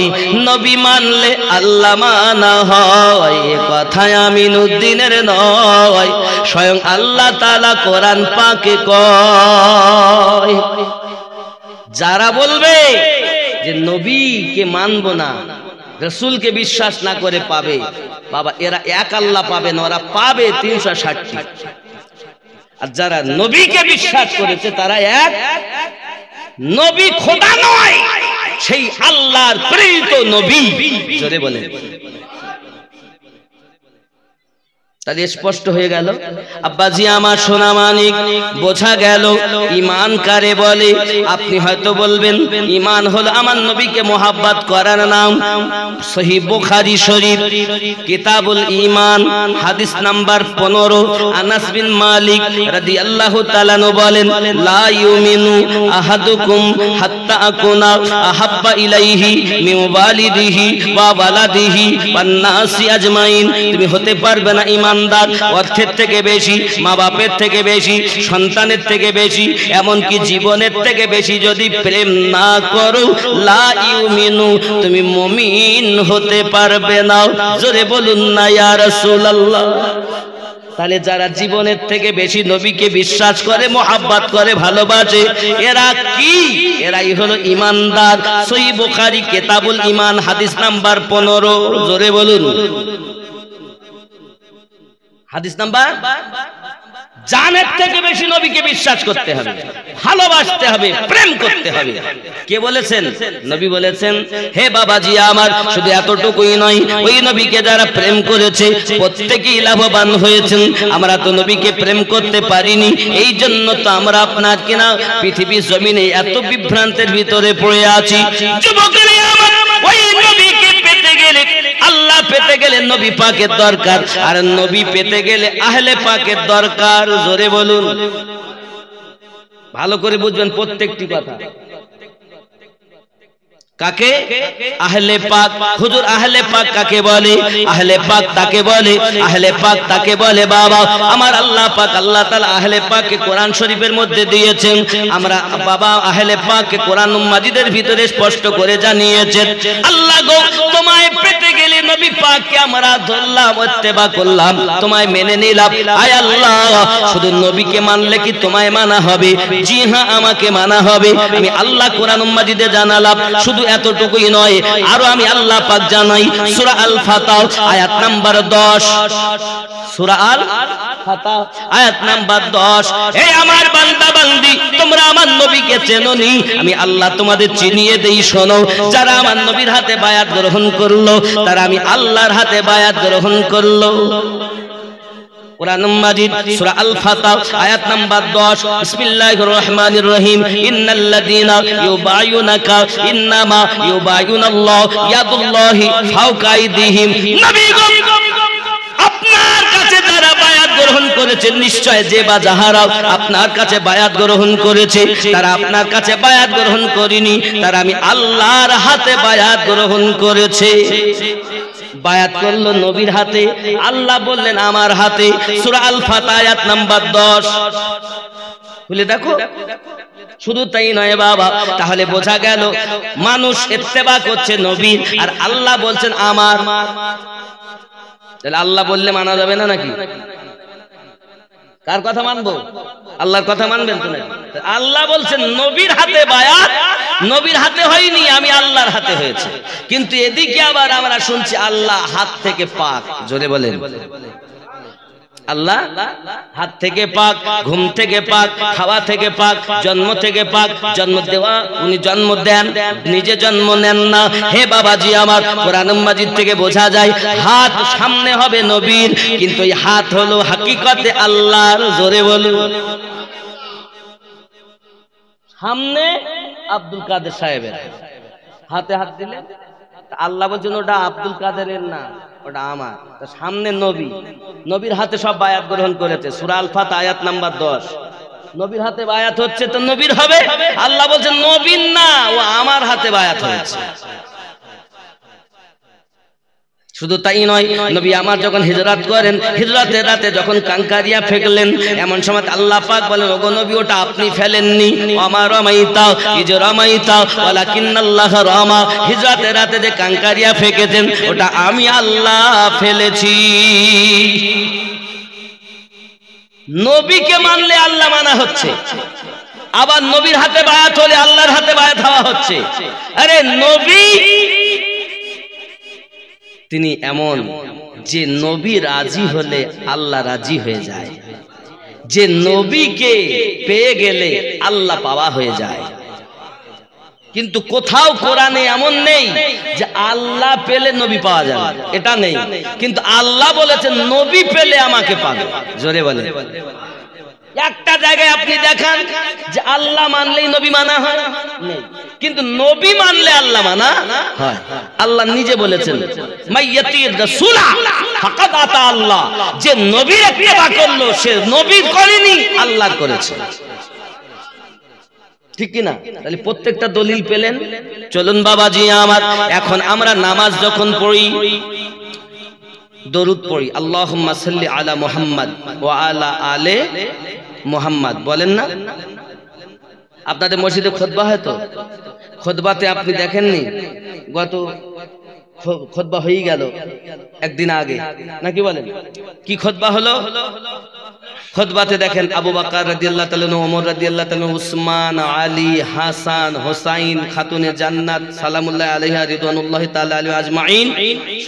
নবী মানলে আল্লাহ মানা হয়। এ কথায় আমিনুদ্দিনের নয়, স্বয়ং আল্লাহ তাআলা কোরআন পাকে কয়। যারা বলবে যে নবীকে মানব না, রাসূলকে বিশ্বাস না করে পাবে, বাবা এরা এক আল্লাহ পাবে না, ওরা পাবে 360টি। আর যারা নবীকে বিশ্বাস করেছে তারা এক নবী, খোদা নয়, সেই আল্লাহর প্রেরিত নবী। জোরে বলেন। তাহলে স্পষ্ট হয়ে গেল আব্বাজি আমার সোনা মানিক, বোঝা গেল ঈমান কারে বলে। আপনি হয়তো বলবেন ঈমান হলো আমার নবীকে মহব্বত করার নাম। সহিহ বুখারী শরীফ কিতাবুল ঈমান হাদিস নাম্বার 15 আনাস বিন মালিক রাদিয়াল্লাহু তাআলা বলেন লা ইউমিনু আহাদুকুম হাত্তা আকুনা আহাব্বা ইলাইহি মিন ওয়ালিদিহি ওয়া ওয়ালাদিহি ওয়ান নাসি আজমাইন। তুমি হতে পারবে না ঈমান অর্থের থেকে বেশি, মা বাপের থেকে বেশি, সন্তানের থেকে বেশি, এমনকি জীবনের থেকে বেশি যদি প্রেম না করো, লা ইউমিনু, তুমি মুমিন হতে পারবে না। জোরে বলুন না ইয়া রাসূলুল্লাহ। তাহলে যারা জীবনের থেকে বেশি নবীকে বিশ্বাস করে, মোহাব্বত করে, ভালোবাসে, এরা কি? এরাই হলো ইমানদার। সহিহ বুখারী কিতাবুল ঈমান হাদিস নাম্বার 15। জোরে বলুন হাদিস নাম্বার। জানের থেকে বেশি নবীকে বিশ্বাস করতে হবে, ভালোবাসতে হবে, প্রেম করতে হবে। কে বলেছেন? নবী বলেছেন, হে বাবাজি আমার, শুধু এতটুকুই নয়, ওই নবীকে যারা প্রেম করেছে প্রত্যেকেই লাভবান হয়েছেন। আমরা তো নবীকে প্রেম করতে পারিনি, এই জন্য তো আমরা আপনার কিনা পৃথিবীর জমিনে এত বিভ্রান্তের ভিতরে পড়ে আছি। যুবকেরা আমার, ওই নবীকে পেতে গেলে, আল্লাহ পেতে গেলে নবী পাকের দরকার, আর নবী পেতে গেলে আহলে পাকের দরকার। জোরে বলুন, ভালো করে বুঝবেন প্রত্যেকটি কথা। কাকে? আহলে পাক। হুজুর আহলে পাক কাকে বলে? আহলে পাক তাকে বলে, আহলে পাক তাকে বলে বাবা আমার আল্লাহ পাক, আল্লাহ তাআলা আহলে পাককে কোরআন শরীফের মধ্যে দিয়েছেন। আমরা বাবা আহলে পাককে কোরআন মাজিদের ভিতরে স্পষ্ট করে জানিয়েছেন, আল্লাহ গো তোমায় পেতে গেলে নবী পাককে আমরা ধরলাম, ইত্তেবা করলাম, তোমায় মেনে নিলাম। আয় আল্লাহ, শুধু নবীকে মানলে কি তোমায় মানা হবে? জি হ্যাঁ, আমাকে মানা হবে। আমি আল্লাহ কোরআন মাজিদে জানালাম। শুধু এতটুকুই নয়, আরো আমি আল্লাহ পাক জানাই, সূরা আল ফাতহ আয়াত নাম্বার 10। সূরা আল ফাতহ আয়াত নাম্বার 10। হে আমার বান্দা বান্দি, তোমরা আমার নবীকে চেনোনি, আমি আল্লাহ তোমাদের চিনিয়ে দেই, শোনো। যারা আমার নবীর হাতে বায়াত গ্রহণ করলো, তারা আমি আল্লাহর হাতে বায়াত গ্রহণ করলো। কোরআন মাজিদ সূরা আল ফাতহ আয়াত নাম্বার 10। বিসমিল্লাহির রহমানির রহিম। ইন্নাল্লাযীনা ইউবায়ুনাকা ইন্নামা ইউবায়ুনাল্লাহ ইয়াদুল্লাহি ফাওকা আইদিহিম। নবী গো, আপনার কাছে যারা বায়াত গ্রহণ করেছে, নিশ্চয় যে বা যাহারা আপনার কাছে বায়াত গ্রহণ করেছে, তারা আপনার কাছে বায়াত গ্রহণ করেনি, তারা আমি আল্লাহর হাতে বায়াত গ্রহণ করেছে। বায়াত করলো নবীর হাতে, আল্লাহ বললেন আমার হাতে। সূরা আল ফাতহ আয়াত নাম্বার 10 বলে দেখো। শুধু তাই নয় বাবা, তাহলে বোঝা গেল মানুষ ইত্তেবা করছে নবীর, আর আল্লাহ বলছেন আমার। তাহলে আল্লাহ বললে মানা যাবে না নাকি? কার কথা মানবো? আল্লাহর কথা মানবেন তো নাকি? আল্লাহ বলছেন নবীর হাতে বায়াত, নবীর হাতে হয়নি, আমি আল্লাহর হাতে হয়েছে। কিন্তু এদিকে আবার আমরা শুনছি আল্লাহ হাত থেকে পাক। জোরে বলেন, আল্লাহ হাত থেকে পাক, ঘুম থেকে পাক, খাওয়া থেকে পাক, জন্ম থেকে পাক। জন্ম দেওয়া উনি জন্ম দেন, নিজে জন্ম নেন না। হে বাবাজি আমার, কোরআন মাজিদ থেকে বোঝা যায় হাত সামনে হবে নবীর, কিন্তু এই হাত হলো হাকিকতে আল্লাহর। জোরে বলুন, সামনে আব্দুল কাদের সাহেবের হাতে হাত দিলে আল্লাহ বলছেন ওটা আব্দুল কাদেরের না, ওটা আমার। তো সামনে নবী, নবীর হাতে সব বায়াত গ্রহণ করেছে। সূরা আল ফাতহ আয়াত নাম্বার 10। নবীর হাতে বায়াত হচ্ছে তো নবীর হবে। আল্লাহ বলছেন নবীর না, ও আমার হাতে বায়াত হয়েছে। শুধু তাই নয়, নবী আমার যখন হিজরত করেন, হিজরতের রাতে যখন কাঙ্কারিয়া ফেকলেন, এমন সময় আল্লাহ পাক বলেন ওগো নবী, ওটা আপনি ফেলেননি, আমা রামাইতা ইজ রামাইতা ওয়ালাকিন্নাল্লাহ রামা। হিজরতের রাতে যে কাঙ্কারিয়া ফেকেছেন, ওটা আমি আল্লাহ ফেলেছি। নবীকে মানলে আল্লাহ মানা হচ্ছে, আবার নবীর হাতে বায়াত হলে আল্লাহর হাতে বায়াত হওয়া হচ্ছে। আরে নবী তিনি এমন যে নবী রাজি হলে আল্লাহ রাজি হয়ে যায়, যে নবীকে পেয়ে গেলে আল্লাহ পাওয়া হয়ে যায়। কিন্তু কোথাও কোরআনে এমন নেই যে আল্লাহ পেলে নবী পাওয়া যাবে, এটা নেই। কিন্তু আল্লাহ বলেছেন নবী পেলে আমাকে পাবে। জোরে বলে, একটা জায়গায় আপনি দেখান যে আল্লাহ মানলেই নবী মানা হয়, নেই। কিন্তু নবী মানলে আল্লাহ মানা হয়। আল্লাহ নিজে বলেছেন মাইয়াতির রাসূলা ফাকাদ আতা আল্লাহ, যে নবীর ইত্তেবা করলো সে নবী করেনি, আল্লাহ করেছে। ঠিক কি না? তাহলে প্রত্যেকটা দলিল পেলেন। চলুন বাবাজি আমার, এখন আমরা নামাজ যখন পড়ি, দরুদ পড়ি, আল্লাহুম্মা সাল্লি আলা মুহাম্মাদ ওয়া আলা আলে মুহাম্মাদ, বলেন না? আপনাদের মসজিদে খুতবা হয় তো, খুতবাতে আপনি দেখেননি গত খুতবা হয়ে গেল একদিন আগে, নাকি বলেন? কি খুতবা হলো? খুতবাতে দেখেন আবু বকর রাদিয়াল্লাহু তাআলা, ওমর রাদিয়াল্লাহু তাআলা, উসমান, আলী, হাসান, হোসাইন, খাতুনে জান্নাত সালামুল্লাহ আলাইহা রিদওয়ানুল্লাহি তাআলা আলাইহিম আজমাইন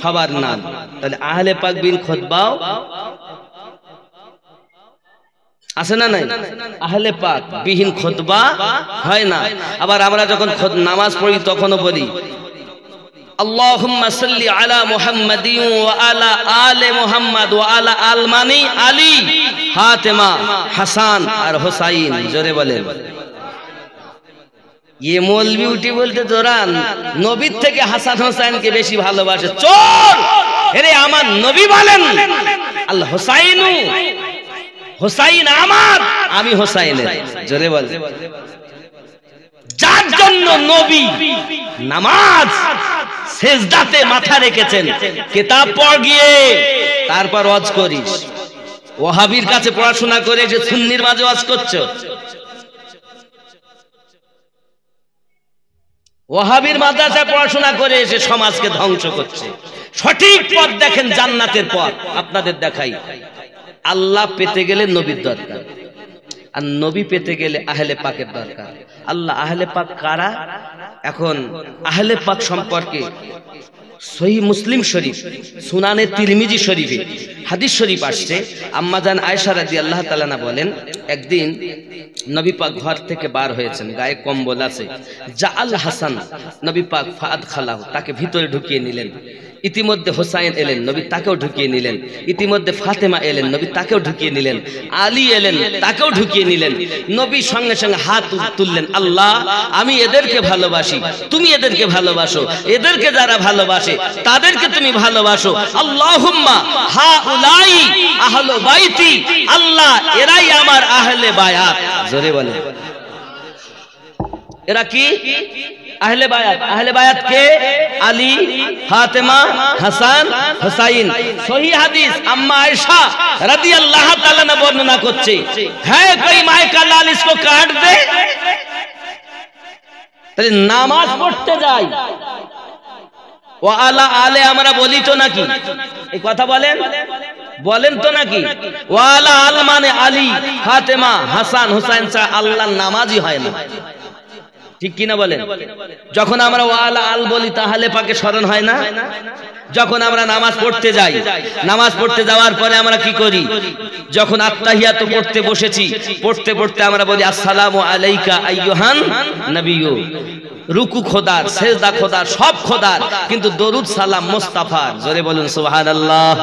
সবার নাম। তাহলে আহলে পাক বিন খুতবাও আছে না নাই? আহলে পাক বিহীন খুতবা হয় না। আবার আমরা যখন নামাজ পড়ি তখনও বলি আল্লাহুম্মা সাল্লি আলা মুহাম্মাদিন ওয়া আলা আলে মুহাম্মাদ ওয়া আলা আল মানি আলী, ফাতেমা, হাসান আর হোসাইন। জোরে বলেন। ये मौलवी उठी बोलते जोरान नबीर থেকে হাসান হোসেনকে বেশি ভালোবাসে। চোর! আরে আমার নবী বলেন আল হোসাইনু, হোসাইন আমার, আমি হোসাইনের। জোরে বল। যার জন্য নবী নামাজ সেজদাতে মাথা রেখেছেন, কিতাব পড় গিয়ে তারপর ওয়াজ করিস। ওয়াহাবির কাছে পড়াশোনা করে যে সুন্নির মাঝে ওয়াজ করছো, ওয়াহাবির মাদ্রাসায় পড়াশোনা করে এসে সমাজকে ধ্বংস করছে। সঠিক পথ দেখেন, জান্নাতের পথ আপনাদের দেখাই। আল্লাহ পেতে গেলে নবীর দরকার, আর নবী পেতে গেলে আহলে পাকের দরকার। আল্লাহ আহলে পাক কারা? এখন আহলে পাক সম্পর্কে সহিহ মুসলিম শরীফ, সুনানে তিরমিজি শরীফে হাদিস শরীফ আসছে। আম্মাজান আয়েশা রাদিয়াল্লাহু তাআলা না বলেন, একদিন নবী পাক ঘর থেকে বার হয়েছেন, গায়ে কম্বল আছে। জাআল হাসান, নবী পাক ফাদ খালাহু, তাকে ভিতরে ঢুকিয়ে নিলেন। ইতিমধ্যে হোসাইন এলেন, নবী তাকেও ঢুকিয়ে নিলেন। ইতিমধ্যে ফাতেমা এলেন, নবী তাকেও ঢুকিয়ে নিলেন। আলী এলেন, তাকেও ঢুকিয়ে নিলেন। নবী সঙ্গে সঙ্গে হাত তুললেন, আল্লাহ আমি এদেরকে ভালোবাসি, তুমি এদেরকে ভালোবাসো, এদেরকে যারা ভালোবাসে তাদেরকে তুমি ভালোবাসো। আল্লাহুম্মা হাউলাই আহলু বাইতি, আল্লাহ এরাই আমার আহলে বায়াত। জোরে বলেন। এরা কি আহলে বায়াত? আহলে বায়াত কে? আলী, ফাতেমা, হাসান, হোসাইন। সহিহ হাদিস আম্মা আয়েশা রাদিয়াল্লাহু তাআলা বর্ণনা করছে, হ্যাঁ কোই মায়ে কা লাল ইসকো কাট দে। তাহলে নামাজ পড়তে যাই ওয়া আলা আলে আমরা বলি তো নাকি? এই কথা বলেন, বলেন তো নাকি? ওয়া আলা আল মানে আলী, ফাতেমা, হাসান, হোসাইন ছাড়া আল্লাহর নামাজই হয় না। ঠিক কিনা বলেন? যখন আমরা ওয়ালা আল বলি তাহলে পাকে স্মরণ হয় না? যখন আমরা নামাজ পড়তে যাই, নামাজ পড়তে যাওয়ার পরে আমরা কি করি? যখন আত্তাহিয়াত পড়তে বসেছি, পড়তে পড়তে আমরা বলি আসসালামু আলাইকা আইয়ুহান নবিয়্যু। রুকু খোদার, সেজদা খোদার, সব খোদার, কিন্তু দরুদ সালাম মুস্তাফার। জোরে বলুন সুবহানাল্লাহ,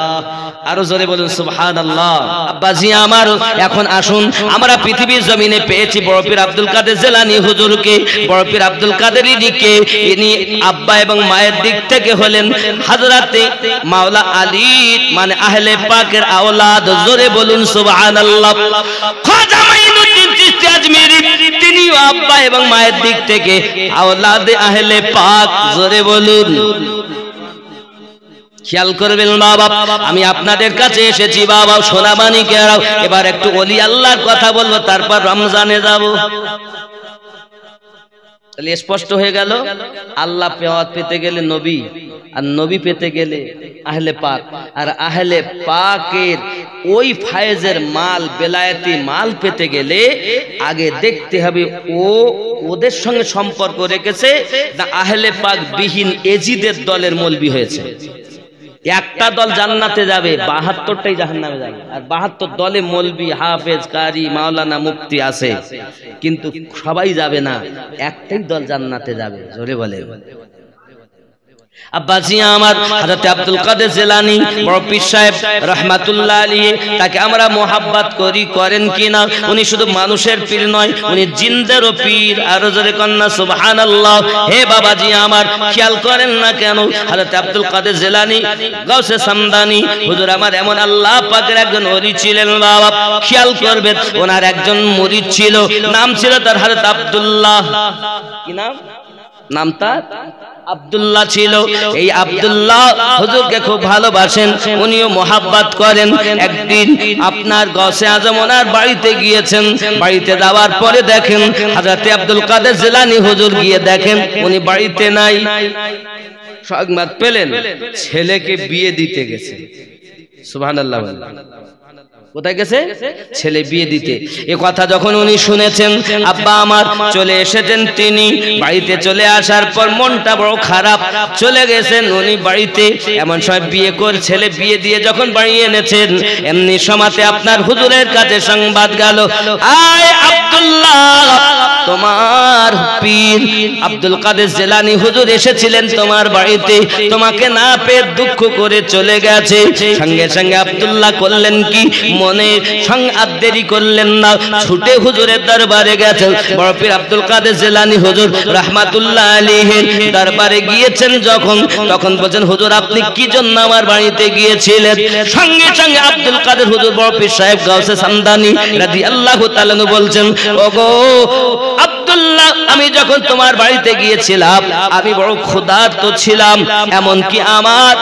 আরো জোরে বলুন সুবহানাল্লাহ। আব্বাজি আমার, এখন আসুন, আমরা পৃথিবীর জমিনে পেয়েছি বড় পীর আব্দুল কাদের জিলানী হুজুরকে। বড় পীর আব্দুল কাদের দিকে ইনি আব্বা এবং মায়ের দিক থেকে হলেন হযরতে মাওলা আলী, মানে আহলে পাকের আওলাদ। জোরে বলুন সুবহানাল্লাহ। খাজা মাইনুদ্দিন চিশতি আজমিরি, তিনিও আব্বা এবং মায়ের দিক থেকে আওলাদে আহলে পাক। জোরে বলুন। খেয়াল করবেন বাবা, আমি আপনাদের কাছে এসেছি বাবা সোনা মানিকেরাও। এবার একটু ওলি আল্লাহর কথা বলবো, তারপর রমজানে যাব। তাহলে স্পষ্ট হয়ে গেল, আল্লাহ পেতে গেলে নবী, আর নবী পেতে গেলে আহলে পাক। আর আহলে পাকের ওই ফায়েজের মাল, বেলায়েতি মাল পেতে গেলে আগে দেখতে হবে ওদের সঙ্গে সম্পর্ক রেখেছে না আহলে পাক বিহীন এজিদের দলের মৌলবি হয়েছে। একটা দল জান্নাতে যাবে, ৭২টাই জাহান্নামে যাবে। আর ৭২ দলে মৌলবি, হাফেজ, কারি, মাওলানা, মুফতি আছে, কিন্তু সবাই যাবে না, একটাই দল জান্নাতে যাবে। জোরে বলে। আব্বাজি আমার, হযরত আব্দুল কাদের জিলানী বড় পীর সাহেব রাহমাতুল্লাহ আলাইহি, তাকে আমরা মোহাব্বত করি, করেন কিনা? উনি শুধু মানুষের পীর নয়, উনি জিনদেরও পীর। আর জোরে কন্না সুবহানাল্লাহ। হে বাবাজি আমার, খেয়াল করেন না কেন? হযরত আব্দুল কাদের জিলানী গাউসে সামদানি হুজুর আমার এমন আল্লাহ পাকের একজন ওলি ছিলেন বাবা। খেয়াল করবেন, ওনার একজন মুরিদ ছিল, নাম ছিল তার হযরত আব্দুল্লাহ। কি নাম? নাম তার আব্দুল্লাহ ছিল। এই আব্দুল্লাহ হুজুরকে খুব ভালোবাসেন, উনিও মোহাব্বত করেন। একদিন আপনার গৌসে আজম ওনার বাড়িতে গিয়েছেন। বাড়িতে যাওয়ার পরে দেখেন হযরত আব্দুল কাদের জিলানী হুজুর গিয়ে দেখেন উনি বাড়িতে নাই। সংবাদ পেলেন ছেলেকে বিয়ে দিতে গেছে। সুবহানাল্লাহ। কোথায় গেছে? ছেলে বিয়ে দিতে। এ কথা যখন উনি শুনেছেন, আব্বা আমার চলে এসেছেন, তিনি বাড়িতে চলে আসার পর মনটা বড় খারাপ, চলে গেছেন উনি বাড়িতে। এমন সময় ছেলে বিয়ে দিয়ে যখন বাড়ি এনেছেন, এমনি সময়তে আপনার হুজুরের কাছে সংবাদ গেল, আয় আব্দুল্লাহ, তোমার পীর আব্দুল কাদের জিলানী হুজুর এসেছিলেন তোমার বাড়িতে, তোমাকে না পেয়ে দুঃখ করে চলে গেছে। সঙ্গে সঙ্গে আব্দুল্লাহ করলেন কি, মনে সঙ্গে আর দেরি করলেন না, ছুটে হুজুরের দরবারে গেছেন। বড় পীর আব্দুল কাদের জিলানী হুজুর রাহমাতুল্লাহ আলাইহির দরবারে গিয়েছেন যখন, তখন বলেন, হুজুর আপনি কি জন্য আমার বাড়িতে গিয়েছিলেন? সঙ্গে সঙ্গে আব্দুল কাদের হুজুর বড় পীর সাহেব গাউসে সামদানি রাদিয়াল্লাহু তাআলা বলছেন, ওগো আব্দুল্লাহ, আমি যখন তোমার বাড়িতে গিয়েছিলাম আমি বড় ক্ষুধার্ত ছিলাম, এমনকি আমার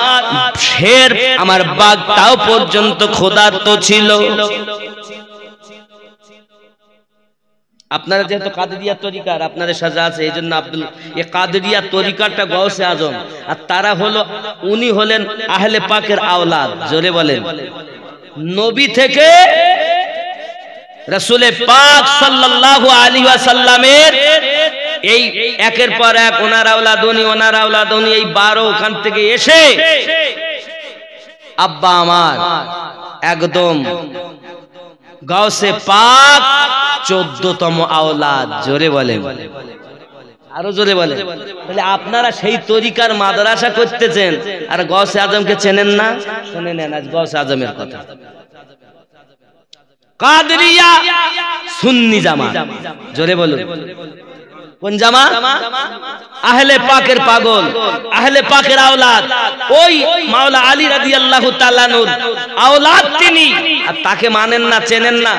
শের আমার বাঘটাও পর্যন্ত ক্ষুধার্ত ছিল। আপনারা যেহেতু কাদেরিয়া তরিকার আপনাদের সাজা আছে, এই জন্য আব্দুল এই কাদেরিয়া তরিকাটা গাউসে আজম, আর তারা হলো উনি হলেন আহলে পাকের আওলাদ। জোরে বলেন, নবী থেকে রাসূল পাক সাল্লাল্লাহু আলাইহি ওয়াসাল্লামের এই একের পর এক ওনার আওলাদ উনি এই 12 ওখান থেকে এসে আব্বা আমার একদম গাউসে পাক 14তম আওলাদ। জোরে বলেন, আরো জোরে বলেন। তাহলে আপনারা সেই তরিকার মাদ্রাসা করতেছেন আর গাউসে আজমকে চেনেন না? শুনে নেন আজ গাউসে আজমের কথা। কাদেরিয়া সুন্নি জামাত। জোরে বলুন, কোন জামাত? আহলে পাকের পাগল, আহলে পাকের আওলাদ, ওই মাওলা আলী রাদিয়াল্লাহু তাআলা আনহুর আওলাদ তিনি, আর তাকে মানেন না, চেনেন না।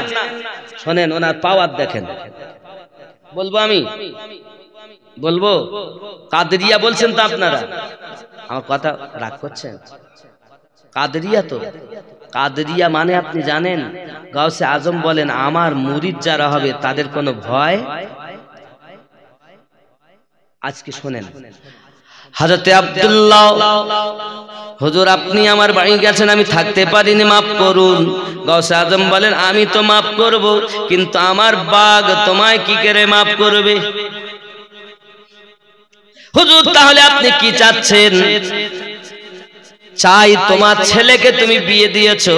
শুনেন ওনার পাওয়ার দেখেন। বলবো আমি, বলবো কাদেরিয়া বলছেন তো আপনারা, আমার কথা রাগ করছেন? কাদেরিয়া তো, কাদেরিয়া মানে আপনি জানেন, গাউসে আজম বলেন আমার মুরিদ যারা হবে তাদের কোনো ভয়। আজকে শুনেন, হযরতে আব্দুল্লাহ, হুজুর আপনি আমার বাড়ি গেছেন, আমি থাকতে পারিনি, মাফ করুন। গাউসে আজম বলেন আমি তো মাফ করব, কিন্তু আমার বাঘ তোমায় কি করে মাফ করবে? হুজুর তাহলে আপনি কি চাচ্ছেন? চাই তোমার ছেলেকে তুমি বিয়ে দিয়েছো,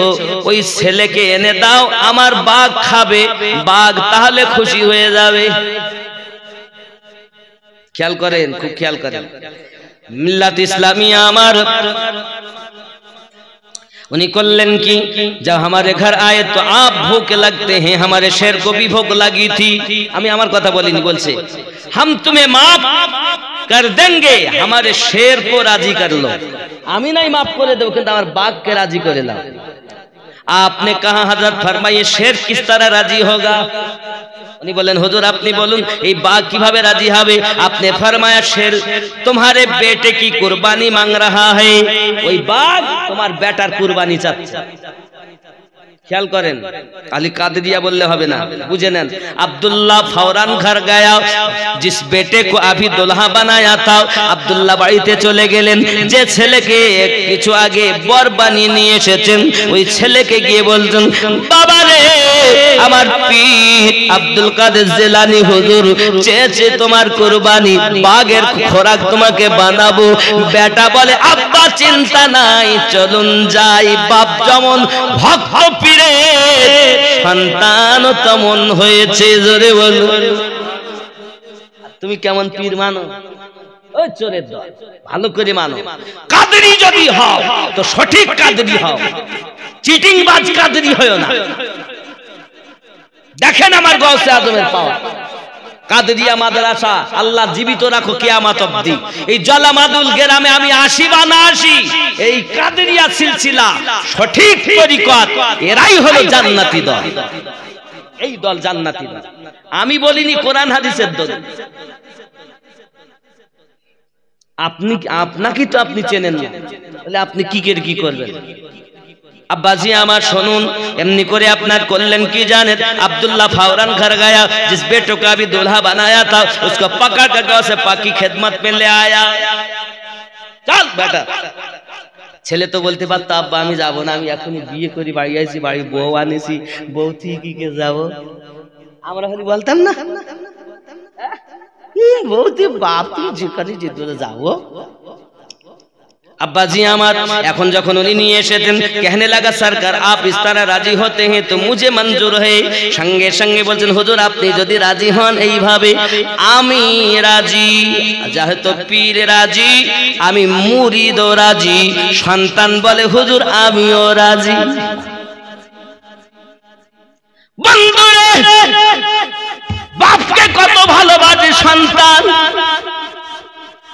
ওই ছেলেকে এনে দাও, আমার বাঘ খাবে, বাঘ তাহলে খুশি হয়ে যাবে। খেয়াল করেন, খুব খেয়াল করেন। মিল্লাত ইসলামিয়া আমার उन्हीं करलेन की जब हमारे घर आए तो आप भूख लगते हैं, हमारे शेर को भी भूख लगी थी। हमें हमार कथा बोली नहीं, बोल से हम तुम्हें माफ कर देंगे, हमारे शेर को राजी कर लो। आमी नहीं माफ करे दो, किंतु हमारे बाघ के राजी करे ला। आपने कहा हजरत फरमाइए शेर किस तरह राजी होगा? उन्हीं बोलें हुजूर अपनी बोलूं ये बाघ किभाবে राजी হবে? आपने फरमाया शेर तुम्हारे बेटे की कुर्बानी मांग रहा है, वही बाघ तुम्हारे बेटार कुर्बानी चाहता। ख्याल करें, खाली कादरिया बोलले হবে না, বুঝে নেন। अब्दुल्ला फौरन घर गया, जिस बेटे को अभी दुल्हा बनाया था अब्दुल्ला বাড়িতে চলে গেলেন। যে ছেলেকে কিছু আগে বর বানিয়ে নিয়ে এসেছেন ওই ছেলেকে গিয়ে বলছেন, বাবা রে আমার পীর আব্দুল কাদের জিলানী হুজুর চেয়েছে তোমার কুরবানি, বাঘের খোরাক তোমাকে বানাবো। বেটা বলে আব্বা চিন্তা নাই, চলুন যাই। বাপ যেমন ভক্ত পীরে সন্তান তেমন হয়েছে। জোরে বলো, তুমি কেমন পীর মানো? ওই চোরের দল, ভালো করে মানো। কাদেরি যদি হও তো সঠিক কাদেরি হও, চিটিংবাজ কাদেরি হয়ো না। দেখেন আমার গাউসে আজমের পাওয়া। কাদেরিয়া মাদ্রাসা আল্লাহ জীবিত রাখো কিয়ামত অবধি। এই জলামাদুল গ্রামে আমি আসি বা না আসি, এই কাদেরিয়া সিলসিলা সঠিক তরিকত, এরাই হলো জান্নাতি দল। এই দল জান্নাতি দল। আমি বলিনি, কোরআন হাদিসের দল। আপনি আপনাকে তো আপনি চেনেন না, তাহলে আপনি কি করবেন? अब्बाजी आमार सुनुन, एमनी करे अपनार करलेन की जाने, अब्दुल्ला फौरन घर गया, जिस बेटो का भी दूल्हा बनाया था उसको पकड़ कर गाँव से पाक की खिदमत में ले आया। চল বেটা। ছেলে তো বলতে পারতো আব্বা আমি যাবো না, আমি এখনই বিয়ে করি বাড়ি আইছি, বাড়ি বউ আনেছি, বউ ঠিকই কে যাবো। আমরা হলে বলতাম না বউ তুই বাপ তুই যেখানে যেতে যাবো। अब्बा जी हमार এখন যখন উনি নিয়ে এসেছেন कहने लगा सरकार आप इस तरह राजी होते हैं तो मुझे मंजूर है। সঙ্গে সঙ্গে বলছেন হুজুর আপনি যদি রাজি হন এইভাবে আমি রাজি, যেহেতু পীর রাজি আমি মুরিদও রাজি। সন্তান বলে হুজুর আমিও রাজি। বন্ধুরে বাপকে কত ভালোবাসে সন্তান,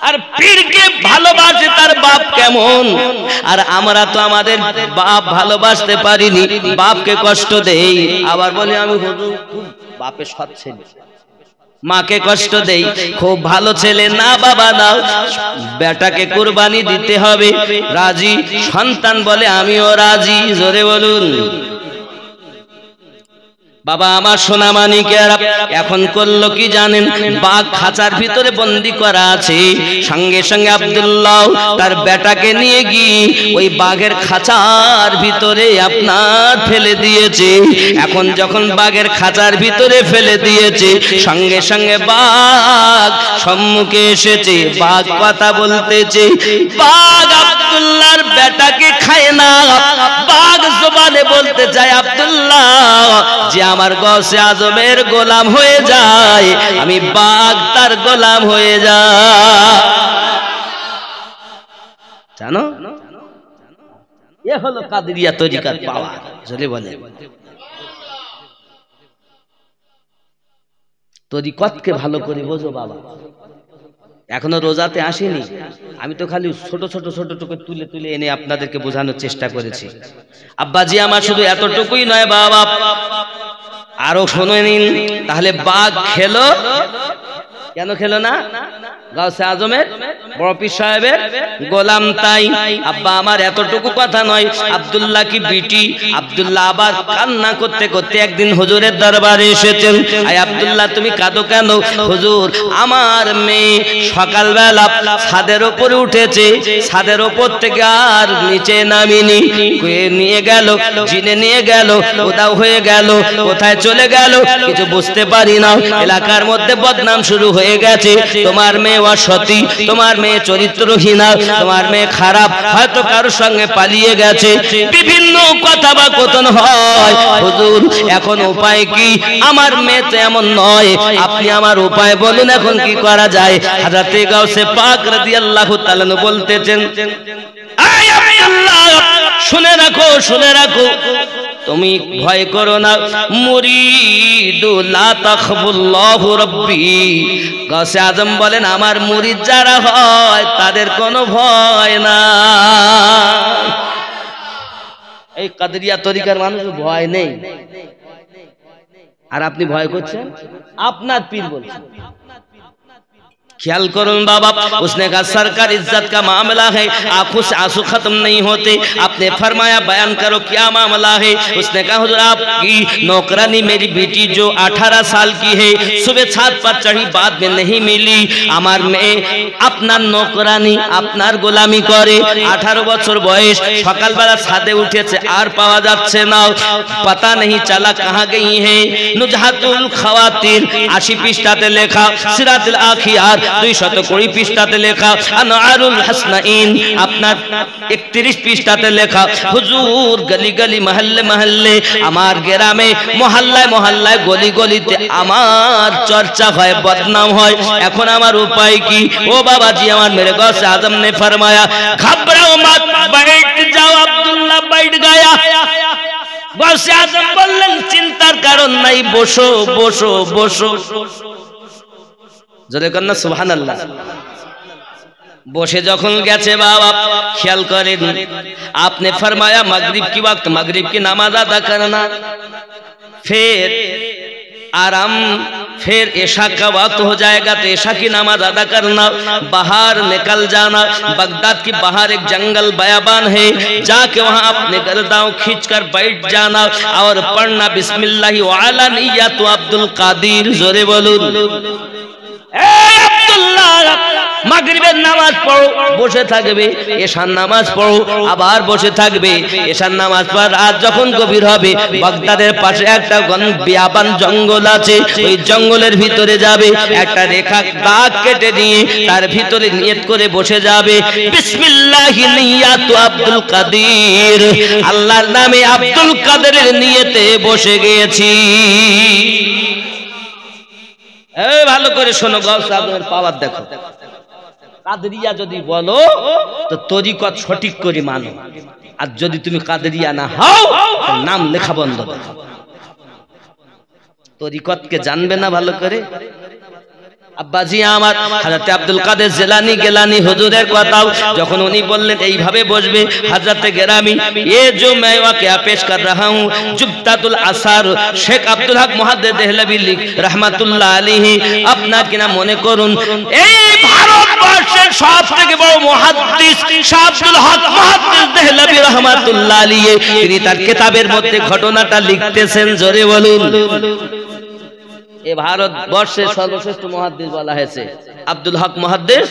আর পীরকে ভালোবাসে তার বাপ কেমন। আর আমরা তো আমাদের বাপ ভালোবাসতে পারিনি, বাপকে কষ্ট দেই। আবার বলি আমি হুজুর খুব বাপের সৎ ছেলে, মাকে কষ্ট দেই, খুব ভালো ছেলে না বাবা নাও, বেটাকে কুরবানি দিতে হবে। রাজি সন্তান বলে আমিও রাজি। জোরে বলুন। বাবা আমার সোনা মানিকেরা এখন করলো কি জানেন, বাঘ খাঁচার ভিতরে বন্দি করা আছে। সঙ্গে সঙ্গে আব্দুল্লাহ তার বেটাকে নিয়ে গিয়ে ওই বাঘের খাঁচার ভিতরে আপনার ফেলে দিয়েছে। এখন যখন বাঘের খাঁচার ভিতরে ফেলে দিয়েছে সঙ্গে সঙ্গে বাঘ সম্মুখে এসেছে, বাঘ কথা বলতেছে। বাঘ আব্দুল্লাহর বেটাকে খায় না, বাঘ জবানে বলতে চায় আব্দুল্লাহ যে আমার গৌসে আজমের গোলাম হয়ে যায়, আমি বাঘ তার গোলাম হয়ে যায়। জানো এ হলো কাদেরিয়া তরিকার পাওয়ার। চলে বলে তরিকতকে ভালো করে বোঝো বাবা। এখনো রোজাতে আসেনি, আমি তো খালি ছোট ছোট ছোট টুকু তুলে তুলে এনে আপনাদেরকে বোঝানোর চেষ্টা করেছি। আব্বাজি আমার শুধু এতটুকুই নয় বাবা, আরো শুনে নিন। তাহলে বাঘ খেলো কেন খেলো না? গাউসে আজমের বড় পীর সাহেবের গোলাম তাই। আব্বা আমার এতটুকু কথা নয়, আব্দুল্লাহ কি বিটি। আব্দুল্লাহ আবার কান্না করতে করতে একদিন হুজুরের দরবারে এসেছেন। আয় আব্দুল্লাহ তুমি কাঁদো কেন? হুজুর আমার মেয়ে সকালবেলা ছাদের উপরে উঠেছে, ছাদের উপর থেকে আর নিচে নামিনি, নিয়ে গেল জিনে নিয়ে গেল, উধাও হয়ে গেল, কোথায় চলে গেল কিছু বুঝতে পারি না। এলাকার মধ্যে বদনাম শুরু হয়ে গেছে, তোমার মেয়ে অসতী, তোমার মেয়ে চরিত্রহীনা, তোমার মেয়ে খারাপ, হয়তো কারোর সঙ্গে পালিয়ে গেছে, বিভিন্ন কথা বা কথন হয়। হুজুর এখন উপায় কি? আমার মেয়ে তো এমন নয়, আপনি আমার উপায় বলুন এখন কি করা যায়। হযরতে গাউসে পাক রাদিয়াল্লাহু তাআলা বলতেছেন, আয় আল্লাহ শুনে রাখো, শুনে রাখো, তুমি ভয় করো না। মুরিদু লা তাখবুল্লাহু রাব্বি। গাউসে আজম বলেন আমার মুরিদ যারা হয় তাদের কোনো ভয় না। এই কাদেরিয়া তরিকার মানুষ ভয় নেই, আর আপনি ভয় করছেন আপনার পীর বলছেন। ख्याल करूं बाबा, उसने कहा सरकार इज्जत का मामला है, आंखों से आंसू खत्म नहीं होते। आपने फरमाया बयान करो क्या मामला है। उसने कहा हुजूर आपकी नौकरानी मेरी बेटी जो 18 साल की है, सुबह छत पर चढ़ी बाद में नहीं मिली। আমার মেয়ে আপনার নৌকরানি আপনার গোলামি করে, 18 বছর বয়স, সকালবেলা ছাদে উঠেছে আর পাওয়া যাচ্ছে না, पता नहीं चला कहां गई है। নুজহাতুল খাওয়াতির 80 পৃষ্ঠাতে লেখা, সিরাতুল আখিয়ার 220 পৃষ্ঠাতে লেখা, আনওয়ারুল হাসনাইন আপনার 31 পৃষ্ঠাতে লেখা। হুজুর গলি গলি মহল্লে মহল্লে, আমার গ্রামে মহল্লায় মহল্লায় গলি গলিতে আমার চর্চা হয়, বদনাম হয়। এখন আমার উপায় কি? ও বাবাজি আমার মেরে গৌসে আজম ने फरमाया घबराओ मत, बैठ जाओ। আব্দুল্লাহ बैठ गया। গৌসে আজম বললেন চিন্তার কারণ নাই, বসো বসো বসো। জোরে কন্না সুবহানাল্লাহ। বসে যখন গেছে বাবা খেয়াল করেন, आपने फरमाया मगरिब की वक्त मगरिब की नमाज अदा करना, फिर आराम, फिर ऐशा का वक्त हो जाएगा तो ऐशा की नमाज अदा करना, बाहर निकल जाना। बगदाद की बाहर एक जंगल बयाबान है, जाके वहां अपने गर्दाओं खींचकर बैठ जाना और पढ़ना बिस्मिल्लाहि व अला निय्यतु अब्दुल कादिर। जोरे बोलूं। মাগরিবের নামাজ পড়ো বসে থাকবে, এশার নামাজ পড়ো আবার বসে থাকবে, এশার নামাজ পর রাত যখন গভীর হবে বাগদাদের পাশে একটা বিয়াবান জঙ্গল আছে, ওই জঙ্গলের ভিতরে যাবে, একটা রেখা দাগ কেটে নিয়ে তার ভিতরে নিয়ত করে বসে যাবে, বিসমিল্লাহি নিয়াতু আব্দুল কাদের, আল্লাহর নামে আব্দুল কাদেরের নিয়তে বসে গিয়েছি। এই ভালো করে শোনো, গাউস আজমের পাওয়ার দেখো। কাদেরিয়া যদি বলো তো তরিকত সঠিক করে মানো, আর যদি তুমি কাদেরিয়া না হও নাম লেখা বন্ধ। তরিকতকে জানবে না ভালো করে। আব্বাজি আমার হযরত আব্দুল কাদের জিলানী গেলানী হুজুরের কথাও যখন উনি বললেন এইভাবে বসবে, হযরত গেরামি ये जो मैं वाकया पेश कर रहा हूं जुब्तातुल আসার শেখ আব্দুল হক মুহাদ্দিস দেহলভী রাহমাতুল্লাহ আলাইহি, আপনার কিনা মনে করুন এই ভারতবর্ষের সবথেকে বড় মুহাদ্দিস শেখ আব্দুল হক মুহাদ্দিস দেহলভী রাহমাতুল্লাহ আলাইহি, তিনি তার কিতাবের মধ্যে ঘটনাটা লিখতেছেন, জোরে বলুন। এই ভারতবর্ষের সর্বশ্রেষ্ঠ মুহাদ্দিস বলা হয়েছে আব্দুল হক মুহাদ্দিস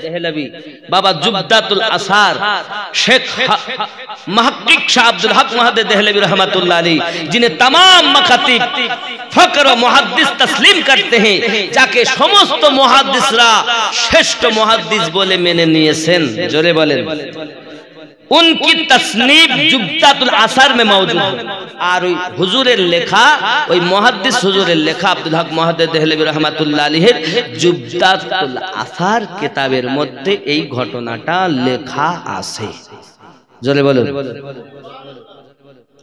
দেহলভী, বাবা জুবদাতুল আসার শেখ মুহাক্কিক শাহ আব্দুল হক মুহাদ্দিস দেহলভী रहमतुल्लाह अलैहि, जिन्हें तमाम मकातिब फकर और मुहद्दिस तस्लीम करते हैं, যাকে সমস্ত মুহাদ্দিসরা শ্রেষ্ঠ মুহাদ্দিস বলে মেনে নিয়েছেন, জোরে বলেন। उनकी तस्नीफ जुब्तातुल आसार में मौजूद है। और हुजूरेर लेखा ওই মুহাদ্দিস হুজুরের লেখা আব্দুল হক মুহাদ্দিস দেহলভী রাহমাতুল্লাহ আলাইহির जुब्तातुल आसार কিতাবের মধ্যে এই ঘটনাটা লেখা আছে, জোরে বলুন।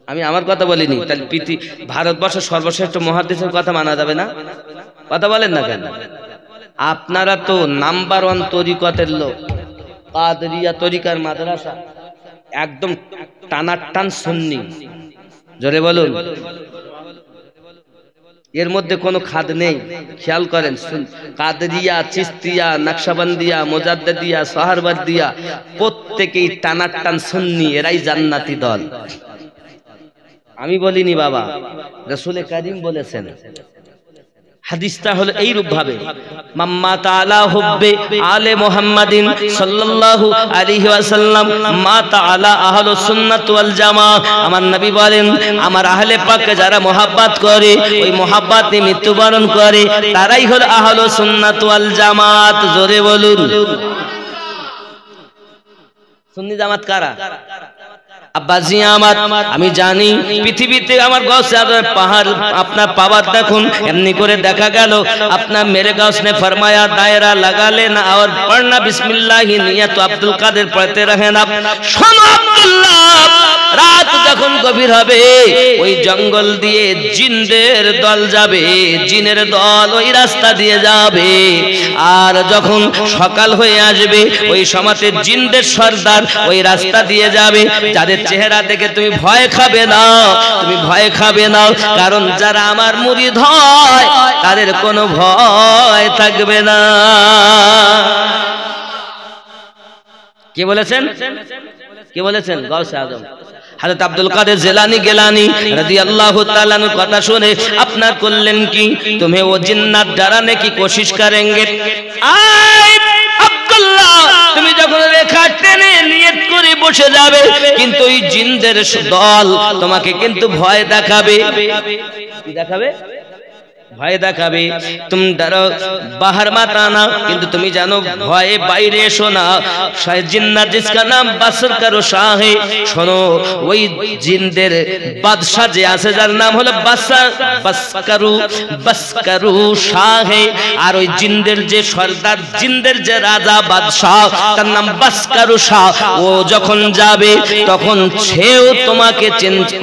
আমি আমার কথা বলিনি, তাহলে ভারতবর্ষের সর্বশ্রেষ্ঠ মুহাদ্দিসের কথা মানা যাবে না? কথা বলেন না কেন? আপনারা তো নাম্বার 1 তরিকতের লোক, কাদেরিয়া তরিকার মাদ্রাসা, একদম টানাটান সুন্নি, জোরে বলুন। এর মধ্যে কোনো খাদ নেই, খেয়াল করেন। কাদেরিয়া, চিশতিয়া, নকশবন্দিয়া, মুজাদ্দিদিয়া, সোহরাওয়ার্দিয়া প্রত্যেকেই টানাটান সুন্নি, এরাই জান্নাতি দল। আমি বলিনি বাবা, রাসূল কারীম বলেছেন। হাদিসটা হলো এই রূপ ভাবে, মাম্মা তাআলা হুব্বে আলে মুহাম্মাদিন সাল্লাল্লাহু আলাইহি ওয়াসাল্লাম মা তাআলা আহলুস সুন্নাত ওয়াল জামাত, আমার নবী বলেন আমার আহলে পাককে যারা মোহাব্বত করে, ওই মোহাব্বতে মৃত্যুবরণ করে, তারাই হলো আহলুস সুন্নাত ওয়াল জামাত, জোরে বলুন। সুন্নি জামাত কারা? আব্বাজি আমার, আমি জানি পৃথিবীতে আমার গাউসে আজমের পাহাড় আপনার পাওয়ার দেখুন, এমনি করে দেখা গেল আপনার মেরে গাউস ने फरमाया दायरा लगा लेना और पढ़ना बिस्मिल्लाहि नियत अब्दुल कादिर पढ़ते रहना। শোনো আব্দুল্লাহ, রাত যখন গভীর হবে ওই জঙ্গল দিয়ে জিনদের দল যাবে, জিনের দল ওই রাস্তা দিয়ে যাবে, আর যখন সকাল হয়ে আসবে ওই সময়তে জিনদের সর্দার ওই রাস্তা দিয়ে যাবে। যাদের চেহারা দেখে তুমি ভয় খাবে না, তুমি ভয় খাবে না, কারণ যারা আমার মুরিদ হয় তাদের কোনো ভয় থাকবে না। কে বলেছেন? কে বলেছেন? গাউসে আজম হযরত আব্দুল কাদের জিলানী গেলানী রাদিয়াল্লাহু তাআলা আনহু কথা শুনে আপনার করলেন কি, তুমি ও জিন্নাত ডরানে কি কোশিশ করেंगे। আয় আব্দুল্লাহ, তুমি যখন রেখা টেনে নিয়ত করে বসে যাবে, কিন্তু এই জিনদের দল তোমাকে কিন্তু ভয় দেখাবে। কি দেখাবে? ভয় দেখাবে। তুমি ডরো বাহার মত আনা, কিন্তু তুমি জানো ভয়ে বাইরে এসো না। জিন্নাত জিসকা নাম বাসর করো শাহ, শোনো ওই জিনদের বাদশা যে আছে যার নাম হলো বাসকারু শাহ, আর ওই জিনদের যে সর্দার, জিনদের যে রাজা বাদশা তার নাম বাসকারু শাহ। ও যখন যাবে তখন সেও তোমাকে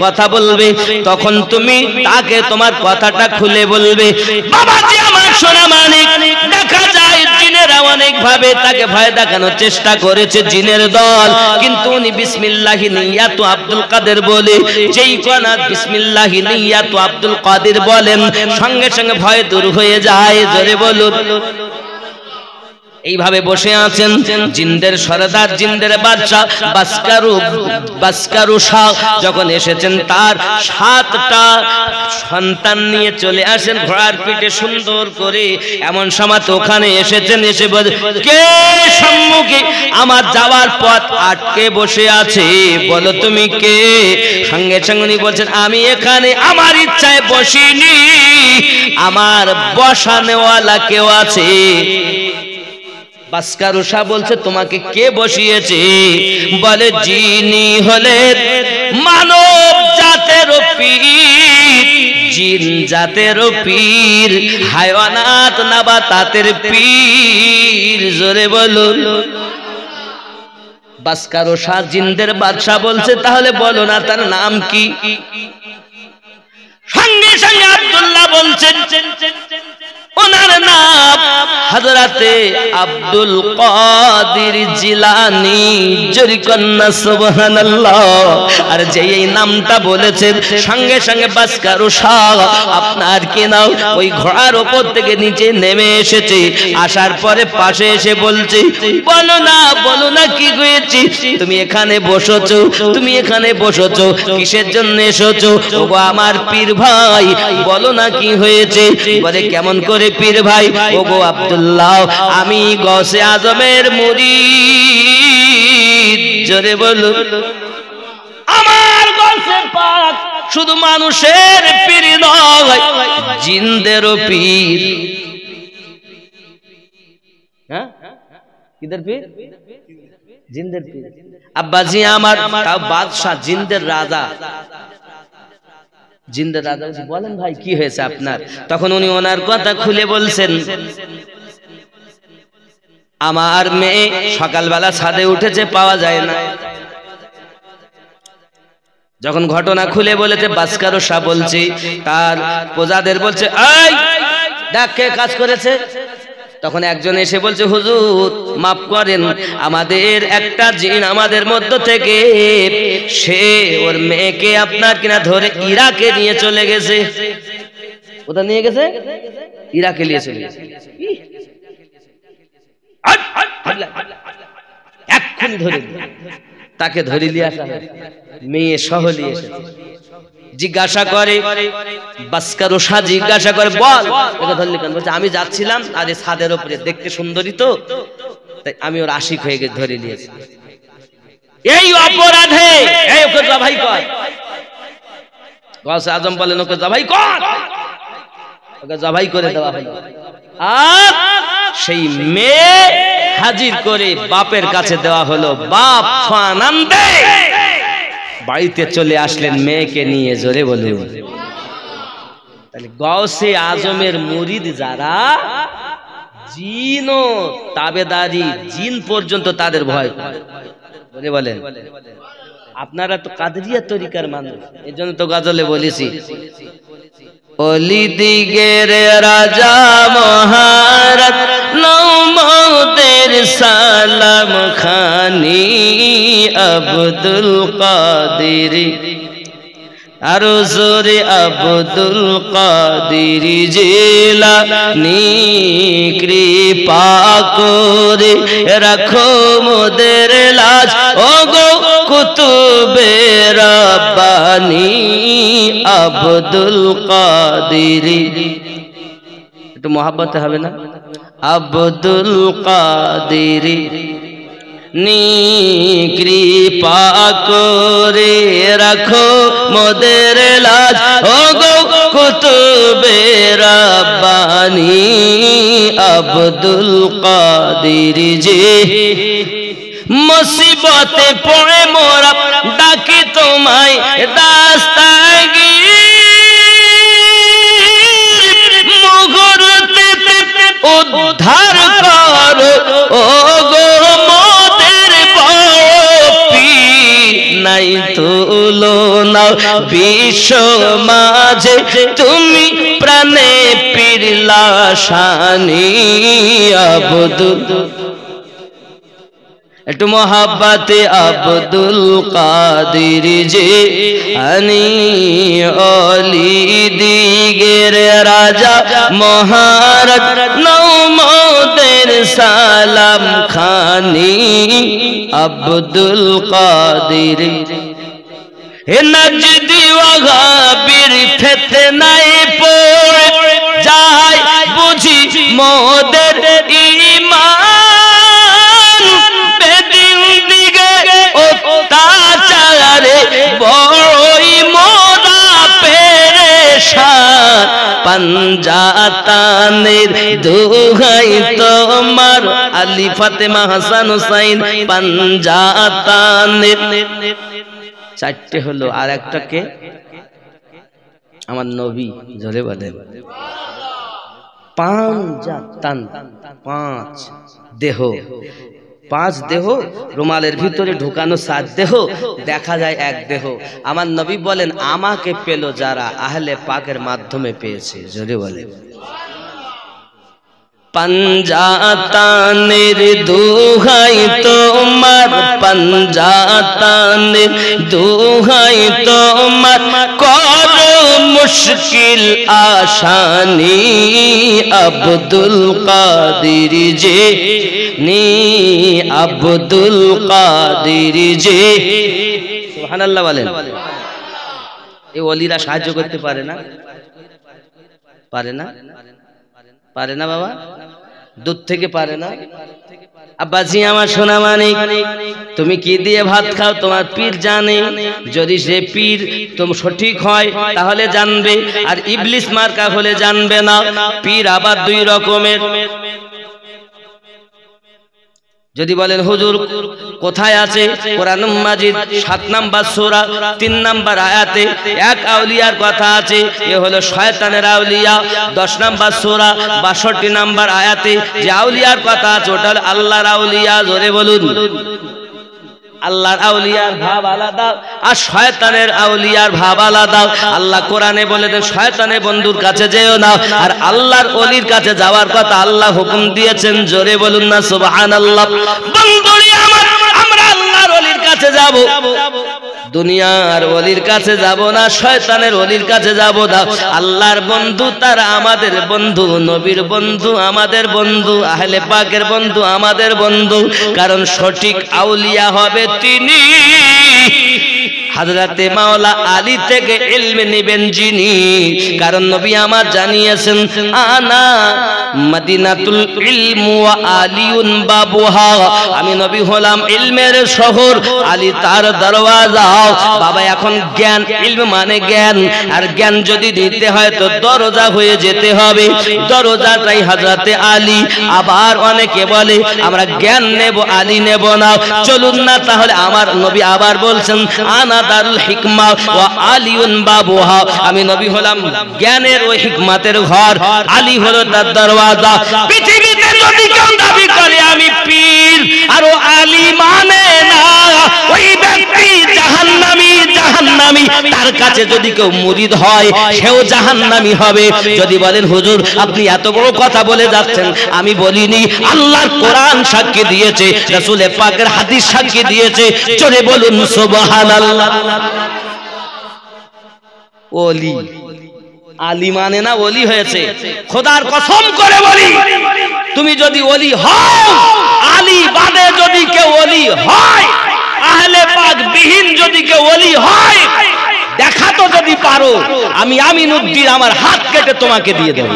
কথা বলবে, তখন তুমি তাকে তোমার কথাটা খুলে বলবে। বাবাজি আমার সোনা মানিক, দেখা যায় জিনেরা অনেক ভাবে তাকে ভয় দেখানোর চেষ্টা করেছে জিনের দল, কিন্তু উনি বিসমিল্লাহি নিয়াতু আব্দুল কাদের বলে যেই কোনা বিসমিল্লাহি নিয়াতু আব্দুল কাদের বলেন, সঙ্গে সঙ্গে ভয় দূর হয়ে যায়, জোরে বলুন। এইভাবে বসে আছেন জিনদের সরদার, জিনদের বাদশা বাসকারু শাহ যখন এসেছেন তার 7টা সন্তান নিয়ে চলে আসেন ঘোড়ার পিঠে সুন্দর করে। এমন সময় ওখানে এসেছেন, এসে বলে কে সম্মুখে আমার যাওয়ার পথ আটকে বসে আছে, বলো তুমি কে? সঙ্গে সঙ্গে উনি বলছেন আমি এখানে আমার ইচ্ছায় বসিনি, আমার বসানেওয়ালা কেউ আছে। বাসকারু শাহ বলছে তোমাকে কে বসিয়েছে? বলে যিনি হলেন মানব জাতের পীর, জিন জাতের পীর, হায়ওয়ানাত নাবাতাতের পীর। জোরে বলুন। বাসকারু শাহ জিনদের বাদশা বলছে তাহলে বলো না তার নাম কি? সঙ্গে সঙ্গে আব্দুল্লাহ বলছেন ওনার নাম হযরতে আব্দুল কাদের জিলানী। জোরে কন্না সুবহানাল্লাহ। আর যে এই নামটা বলেছেন সঙ্গে সঙ্গে বাসকারু শাহ আপনার কি নাও ওই ঘোড়ার উপর থেকে নিচে নেমে এসেছে। আসার পরে পাশে এসে বলছে বলো না কি হয়েছে? তুমি এখানে বসেছো, তুমি এখানে বসেছো কিসের জন্য এসেছো? ওগো আমার পীর ভাই, বলো না কি হয়েছে? বলে কেমন করে পীর ভাই? ওগো আব্দুল্লাহ, আমি গৌসে আজমের মুরিদ। জোরে বলুন। আমার গৌসে পাক শুধু মানুষের পীর নয়, জিনদেরও পীর। হ্যাঁ, কিদের পীর? জিনদের পীর। আব্বাজি আমার তাও বাদশা, জিনদের রাজা। জিনদের রাজা বলেন ভাই কি হয়েছে আপনার? তখন উনি ওনার কথা খুলে বলছেন আমার মেয়ে সকালবেলা ছাদে উঠেছে, পাওয়া যায় না। যখন ঘটনা খুলে বলেছে বাসকারু শাহ বলছে তার প্রজাদের বলছে এই দেখ কে কাজ করেছে। তখন একজন এসে বলছে হুজুর মাফ করেন, আমাদের একটা জিন আমাদের মধ্য থেকে সে ওর মেয়েকে আপনার কিনা ধরে ইরাকে নিয়ে চলে গেছে। কোথায় নিয়ে গেছে? ইরাকে নিয়ে চলে গেছে। এক্ষুনি ধরে তাকে ধরে নিয়ে আসা হয়, মেয়ে সহ নিয়ে এসেছে। জিজ্ঞাসা করে বাসকারু শাহ জিজ্ঞাসা করে বল ওকে ধরলি কেন? বলছে আমি যাচ্ছিলাম আর এই ছাদের উপরে দেখতে সুন্দরী তো, তাই আমি ওর আশিক হয়ে গেছে, ধরে নিয়েছি। এই অপরাধে এই ওকে জবাই কর। গৌসে আজম বলেন ওকে জবাই কর। ওকে জবাই করে দেওয়া হলো। আর সেই মেয়ে হাজির করে বাপের কাছে দেওয়া হলো। বাপ আনন্দে বাড়িতে চলে আসলেন মেয়েকে নিয়ে। জোরে বলুন। তাহলে গৌসে আজমের মুরিদ যারা, জিন ও তাবেদারি, জিন পর্যন্ত তাদের ভয় করে। বলেন আপনারা তো কাদরিয়া তরিকার মানুষ, এজন্য তো গজলে বলেছি অলি দিগের রাজা মহারাজ নৌমদের সালাম খানি আব্দুল কাদের। আরো জোরে আব্দুল কাদের জিলানী কৃপা করে রাখো মোদের লাজ, ওগো কুতুবে রব্বানী আব্দুল কাদের। একটু মহব্বতে হবে না? আব্দুল কাদের নি কৃপা করে রাখো মোদের লাজ, ওগো কুতুবে রব্বানী আব্দুল কাদের। যে মুসিবতে পড়ে মোরা ডাকি তোমায় দাস্তাগীর, মুহূর্তে উদ্ধার করো ওগো মোদের বাপি। নাই তুলনা বিশ্ব মাঝে তুমি প্রাণে পিরলা শানি আব্দুল। একটু মোহাব্বতে আব্দুল কাদের যে আনি অলি দিগের রাজা মহারাজ নৌমদের সালাম খানি আব্দুল কাদির হে নজদি ওয়াহাবির ফিতনায় পড়ে যায় বুঝি মোদের ঈমান বেদিন দিগে অত্যাচারে বড়ই মোরা পেরেশান পাঞ্জাতানের দোহাই তোমার আলী ফাতেমা হাসান হুসাইন পাঞ্জাতানের চারটে হলো আর একটা কে আমার নবী জোরে বলেন পাঞ্জাতান পাঁচ দেহ পাঁচ দেহ রুমালের ভিতরে ঢুকানো 7 দেহ দেখা যায় এক দেহ আমার নবী বলেন আমাকে পেল যারা আহলে পাকের মাধ্যমে পেয়েছে জোরে বলেন পাঞ্জাতানের দোহাই তোমার পাঞ্জাতানের দোহাই তোমার করো মুশকিল আসানি আব্দুল কাদির যে নি আব্দুল কাদির যে সুবহানাল্লাহ বলেন এই ওলিরা সাহায্য করতে পারে না পারে না পারে না বাবা দুধ থেকে পারে না আব্বাজি আমার সোনা মানিক তুমি কি দিয়ে ভাত খাও তোমার পীর জানে যদি সে পীর তুমি সঠিক হয় তাহলে জানবে আর ইবলিস মার্কা হলে জানবে না পীর আবার দুই রকমের যদি বলেন হুজুর কোথায় আছে কোরআন মাজিদ 7 নাম্বার সূরা 3 নাম্বার আয়াতে এক আউলিয়ার কথা আছে এ হলো শয়তানের আউলিয়া 10 নাম্বার সূরা 62 নাম্বার আয়াতে যে আউলিয়ার কথা আছে ওটা হলো আল্লাহর আউলিয়া জোরে বলুন আল্লাহর আউলিয়ার ভাব আলাদা আর শয়তানের আউলিয়ার ভাব আলাদা আল্লাহ কোরআনে বলে দেন শয়তানের বন্ধুর কাছে যেও না আর আল্লাহর ওলির কাছে যাওয়ার কথা আল্লাহ হুকুম দিয়েছেন জোরে বলুন না সুবহানাল্লাহ বন্ধুরি আমার আমরা আল্লাহর ওলির কাছে যাব দুনিয়ার ওলির কাছে যাব না শয়তানের ওলির কাছে যাব না আল্লাহর বন্ধু তারা আমাদের বন্ধু নবীর বন্ধু আমাদের বন্ধু আহলে পাকের বন্ধু আমাদের বন্ধু কারণ সঠিক আউলিয়া হবে তিনি হযরতে মাওলা আলী থেকে ইলম নেবেন যিনি কারণ নবী আমার জানিয়েছেন আনা মদিনাতুল ইলম ওয়া আলিউন বাবুহা আমি নবী হলাম ইলমের শহর আলী তার দরওয়াজা বাবা এখন জ্ঞান ইলম মানে জ্ঞান আর জ্ঞান যদি দিতে হয় তো দরজা হয়ে যেতে হবে দরজাটাই হযরতে আলী আবার অনেকে বলে আমরা জ্ঞান নেব আলী নেব না চলুন না তাহলে আমার নবী আবার বলছেন আনা দারুল হিকমা ওয়া আলিউন বাবুহা আমি নবী হলাম জ্ঞানের ওই হিকমতের ঘর আলী হলো তার দরওয়াজা পৃথিবীতে যদি কেউ দাবি করে আমি পীর আর ও আলী মানে না ওই ব্যক্তি জাহান্নামী তার কাছে যদি কেউ মুরিদ হয় সেও জাহান্নামী হবে যদি বলেন হুজুর আপনি এত বড় কথা বলে যাচ্ছেন আমি বলিনি আল্লাহর কোরআন সাক্ষী দিয়েছে রাসূল পাকের হাদিস সাক্ষী দিয়েছে জোরে বলুন সুবহানাল্লাহ ওলি আলী মানে না ওলি হয়েছে খোদার কসম করে বলি তুমি যদি ওলি হও আলী বাদে যদি কেউ ওলি হয় আহলে পাক বিহীন যদি কেউ ওলি হয় দেখা তো যদি পারো আমি আমিনউদ্দিন আমার হাত কেটে তোমাকে দিয়ে দেব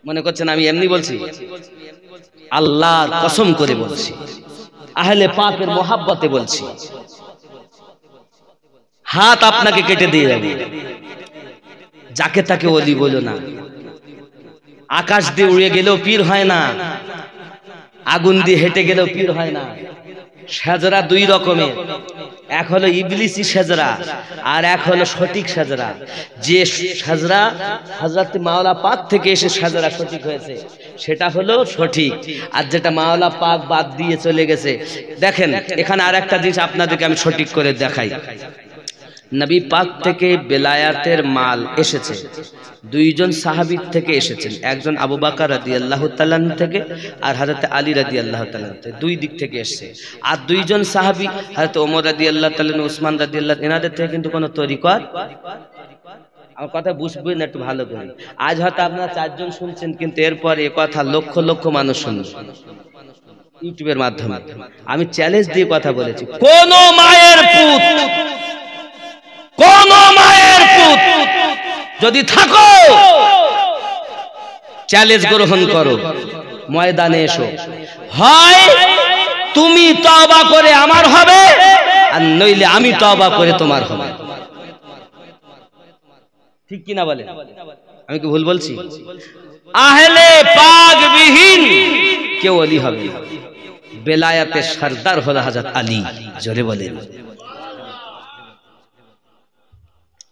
মনে করছেন আমি এমনি বলছি আল্লাহর কসম করে বলছি আহলে পাকের মোহাব্বতে বলছি হাত আপনাকে কেটে দিয়ে যাবে যাকে তাকে ওলি বলো না আকাশ দিয়ে উড়ে গেলেও পীর হয় না আগুন দিয়ে হেঁটে গেলেও পীর হয় না সেজরা দুই রকমের এক হলো ইবলিসি সেজরা আর এক হলো সঠিক সেজরা যে সেজরা হযরত মাওলা পাক থেকে এসে সেজরা সঠিক হয়েছে সেটা হলো সঠিক আর যেটা মাওলা পাক বাদ দিয়ে চলে গেছে দেখেন এখানে আরেকটা জিনিস আপনাদেরকে আমি সঠিক করে দেখাই নবী পাক থেকে বেলায়াতের মাল এসেছে দুইজন সাহাবী থেকে এসেছেন একজন আবু বকর রাদিয়াল্লাহু তাআলা থেকে আর হযরত আলী রাদিয়াল্লাহু তাআলা থেকে দুই দিক থেকে এসেছে আর দুইজন সাহাবী হযরত ওমর রাদিয়াল্লাহু তাআলা উসমান রাদিয়াল্লাহু এনাদের থেকে কিন্তু কোনো তরিকত আমার কথা বুঝবেন একটু ভালো করে। আজ হয়তো আপনারা 4 জন শুনছেন, কিন্তু এরপর এ কথা লক্ষ লক্ষ মানুষ শুনবে ইউটিউবের মাধ্যমে। আমি চ্যালেঞ্জ দিয়ে কথা বলেছি, কোন মায়ের পুত, কোন মায়ের পুত যদি থাকো, চ্যালেঞ্জ গ্রহণ করো, ময়দানে এসো। হয় তুমি তওবা করে আমার হবে, আর নইলে আমি তওবা করে তোমার হবে। ঠিক কিনা বলে? আমি কি ভুল বলছি? আহলে পাক বিহীন কেউ ওলি হবে না। বেলায়াতের সরদার হলো হযরত আলী। জোরে বলেন।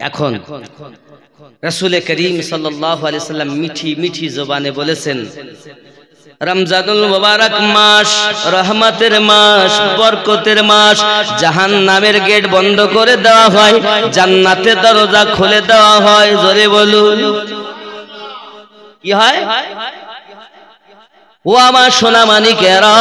এখন রাসূল করিম সাল্লাল্লাহু আলাইহি সাল্লাম মিঠি মিঠি জবানে বলেছেন, রমজানুল মুবারক মাস, রহমতের মাস, বরকতের মাস। জাহান্নামের গেট বন্ধ করে দেওয়া হয়, জান্নাতের দরজা খুলে দেওয়া হয়। জোরে বলুন কি হয়? ও আমার সোনা মানিকেরা,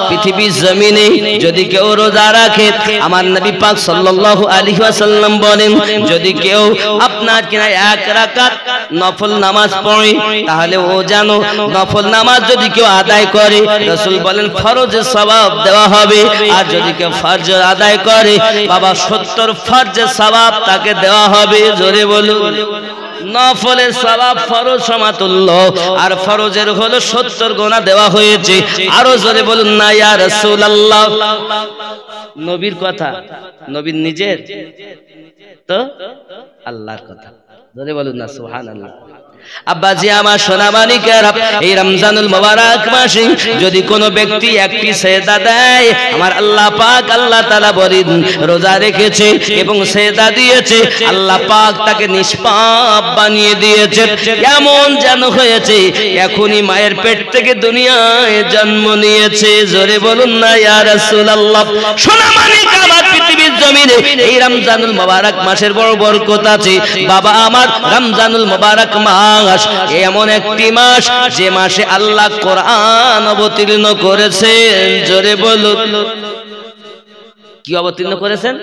পৃথিবীর জমিনে যদি কেউ রোজা রাখে, আমার নবী পাক সাল্লাল্লাহু আলাইহি ওয়াসাল্লাম বলেন, যদি কেউ আপনার কিনা 1 রাকাত নফল নামাজ পড়ে, তাহলে ও জানো নফল নামাজ যদি কেউ আদায় করে, রাসূল বলেন ফরজের সওয়াব দেওয়া হবে। আর যদি কেউ ফরজ আদায় করে, বাবা 70 ফরজের সওয়াব তাকে দেওয়া হবে। জোরে বলুন। নফলের সওয়াব ফরজ সমাতুল্য, আর ফরজের হলো 70 গুনাহ দেওয়া হয়েছে। আরো জোরে বলুন না ইয়া রাসূলুল্লাহ। নবীর কথা, নবীর নিজের তো আল্লাহর কথা। জোরে বলুন না সুবহানাল্লাহ। আব্বাজি আমার সোনা মানিকেরা, এই রমজানুল মুবারক মাসে যদি কোনো ব্যক্তি একটি সেজদা দেয়, আমার আল্লাহ পাক আল্লাহ তাআলা বলেন রোজা রেখেছে এবং সেজদা দিয়েছে, আল্লাহ পাক তাকে নিষ্পাপ বানিয়ে দিয়েছে। এমন যেন হয়েছে এখনই মায়ের পেট থেকে দুনিয়ায় জন্ম নিয়েছে। জোরে বলুন না ইয়া রাসূলুল্লাহ। সোনা মানিক আমার পৃথিবীর জমিনে এই রমজানুল মুবারক মাসের বড় বরকত আছে। বাবা আমার রমজানুল মুবারক মাস এমন একটি মাস যে মাসে আল্লাহ কোরআন অবতীর্ণ করেছেন। জোরে বলুন কি অবতীর্ণ করেছেন?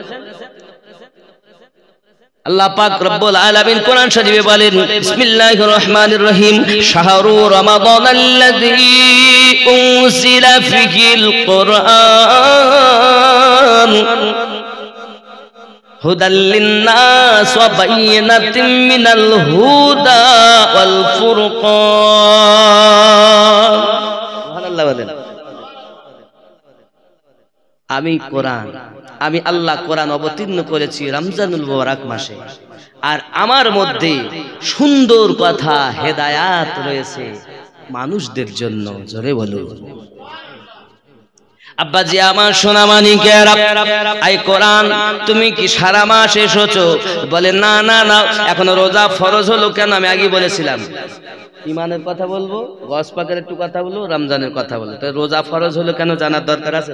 আল্লাহ পাক রব্বুল আলামিন কোরআন শরীফে বলেন, বিসমিল্লাহির রহমানির রহিম, শাহরু রমাদানাল্লাযী উনজিলা ফীহিল কুরআন হুদাল লিন্নাস ওয়া বাইয়িনাতিন মিনাল হুদা ওয়াল ফুরকান। সুবহানাল্লাহ বলেন। আমি কোরআন, আমি আল্লাহ কোরআন অবতীর্ণ করেছি রমজানুল মুবারক মাসে, আর আমার মধ্যে সুন্দর কথা হেদায়াত রয়েছে মানুষদের জন্য। জোরে বলুন। আব্বাজি আমার সোনা মানিকেরা, এই কোরআন তুমি কি সারা মাস এসেছো? বলে না না না, এখন রোজা ফরজ হলো কেন? আমি আগে বলেছিলাম ইমানের কথা বলবো, গস পাকের একটু কথা বলবো, রমজানের কথা বলবো। তো রোজা ফরজ হলো কেন জানার দরকার আছে।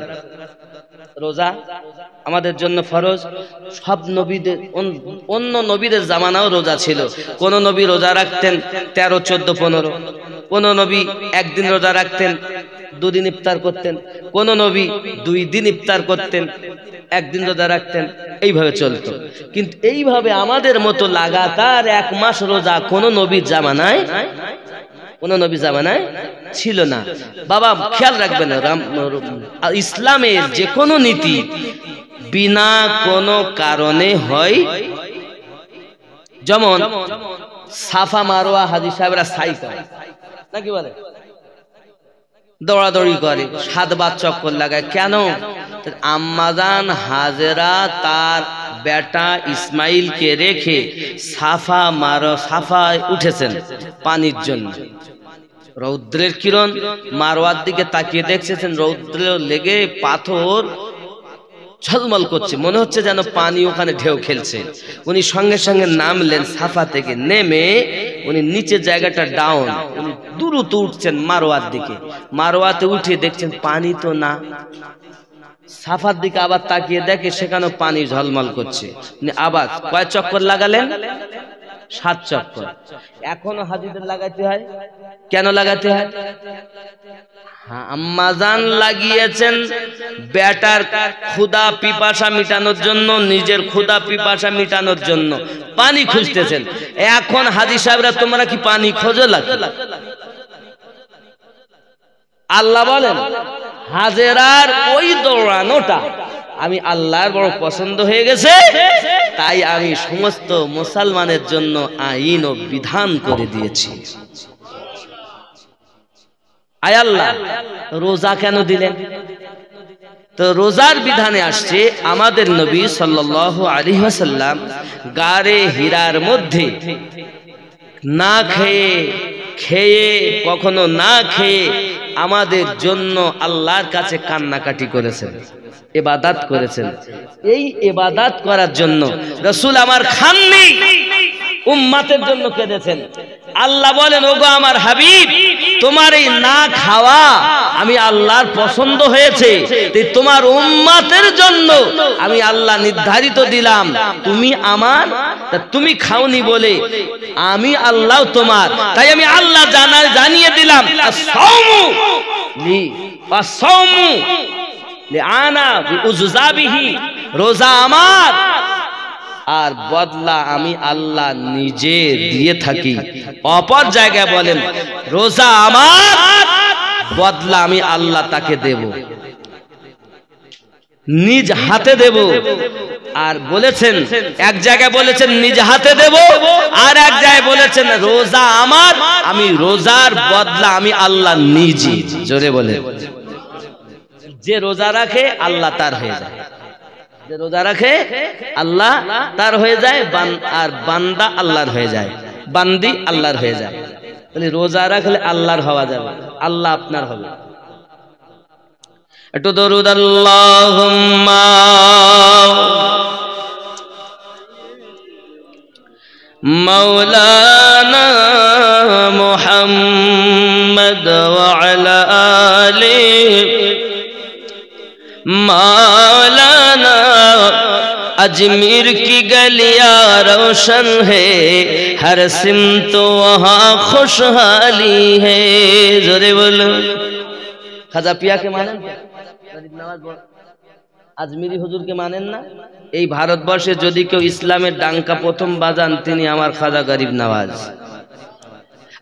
রোজা আমাদের জন্য ফরজ। সব নবীদের, অন্য নবীদের জামানাও রোজা ছিল। কোন নবী রোজা রাখতেন 13, 14, 15। কোন নবী একদিন রোজা রাখতেন, 2 দিন ইফতার করতেন। কোন নবী 2 দিন ইফতার করতেন, একদিন রোজা রাখতেন। এইভাবে চলতো। কিন্তু এইভাবে আমাদের মতো লাগাতার 1 মাস রোজা কোন নবীর জামানায়, কোন নবী জামানায় ছিল না। বাবা খেয়াল রাখবেন, ইসলামের যে কোনো নীতি বিনা কোনো কারণে হয়। যেমন সাফা মারোয়া হাজী সাহেবরা সাই করে নাকি বলে, দৌড়াদৌড়ি করে, 7 বার চক্কর লাগায়। কেন? আম্মাজান হাজেরা তার বেটা ইসমাইলকে রেখে সাফায় উঠেছেন পানির জন্য। রৌদ্রের কিরণ মারওয়ার দিকে তাকিয়ে দেখছেন, রৌদ্র লেগে পাথর ঝলমল করছে, মনে হচ্ছে যেন পানি ওখানে ঢেউ খেলছে। উনি সঙ্গে সঙ্গে নামলেন, সাফা থেকে নেমে উনি নিচের জায়গাটা ডাউন, উনি দ্রুত উঠছেন মারওয়ার দিকে। মারওয়াতে উঠে দেখছেন পানি তো না। সাফার দিকে আবার তাকিয়ে দেখে সেখানে পানি ঝলমল করছে। উনি আবার কয় চক্কর লাগালেন? 7 চক্কর। এখনো হাজিদের লাগাতে হয়। কেন লাগাতে হয়? হ্যাঁ, আম্মাজান লাগিয়েছেন বেটার ক্ষুধা পিপাসা মিটানোর জন্য, নিজের ক্ষুধা পিপাসা মিটানোর জন্য পানি খুঁজতেছেন। এখন হাজী সাহেবরা তোমরা কি পানি খোঁজো লাগে? আল্লাহ বলেন হাজেরার ওই দৌড়ানোটা আমি আল্লাহর বড় পছন্দ হয়ে গেছে, তাই আমি সমস্ত মুসলমানের জন্য আইন ও বিধান করে দিয়েছি। আয় আল্লাহ রোজা কেন দিলেন? তো রোজার বিধানে আসছে আমাদের নবী সাল্লাল্লাহু আলাইহি ওয়াসাল্লাম গারে হীরার মধ্যে না খেয়ে খেয়ে কখনো না খেয়ে আমাদের জন্য আল্লাহর কাছে কান্নাকাটি করেছেন, ইবাদত করেছেন। এই ইবাদত করার জন্য রাসূল আমার খাননি, উম্মতের জন্য কেঁদেছেন। আল্লাহ বলেন ওগো আমার হাবিব, তোমার এই না খাওয়া আমি আল্লাহর পছন্দ হয়েছে, তোমার উম্মতের জন্য আমি আল্লাহ নির্ধারিত দিলাম তুমি আমার, তুমি খাওনি বলে আমি আল্লাহ তোমার, তাই আমি আল্লাহ জানিয়ে দিলাম আস-সাওমু লি আস-সাওমু লিআনা বিউযযাবিহি, রোজা আমার আর বদলা আমি আল্লাহ নিজে দিয়ে থাকি। অপর জায়গায় বলেন রোজা আমার, বদলা আমি আল্লাহ তাকে দেব, নিজ হাতে দেব। আর বলেছেন এক জায়গায় বলেছেন নিজ হাতে দেব, আর এক জায়গায় বলেছেন রোজা আমার, আমি রোজার বদলা আমি আল্লাহ নিজে। জোরে বলে, যে রোজা রাখে আল্লাহ তার হয়ে যায়, যে রোজা রাখে আল্লাহ তার হয়ে যায়, আর বান্দা আল্লাহর হয়ে যায়, বান্দি আল্লাহর হয়ে যায়। তাহলে রোজা রাখলে আল্লাহর হওয়া যাবে, আল্লাহ আপনার হবে। একটু দরুদ আল্লাহুম্মা মাওলানা মুহাম্মদ ওয়া আলা আলিহি मौलाना अजमेर की गलियां रोशन है, हर सिमत वहाँ खुशहाली है। जोरे बोलो खाजा पिया के मानेन, আজমিরি হুজুরকে মানেন না? এই ভারতবর্ষে যদি কেউ ইসলামের ডাঙ্কা প্রথম বাজান তিনি আমার খাজা গরিব নওয়াজ।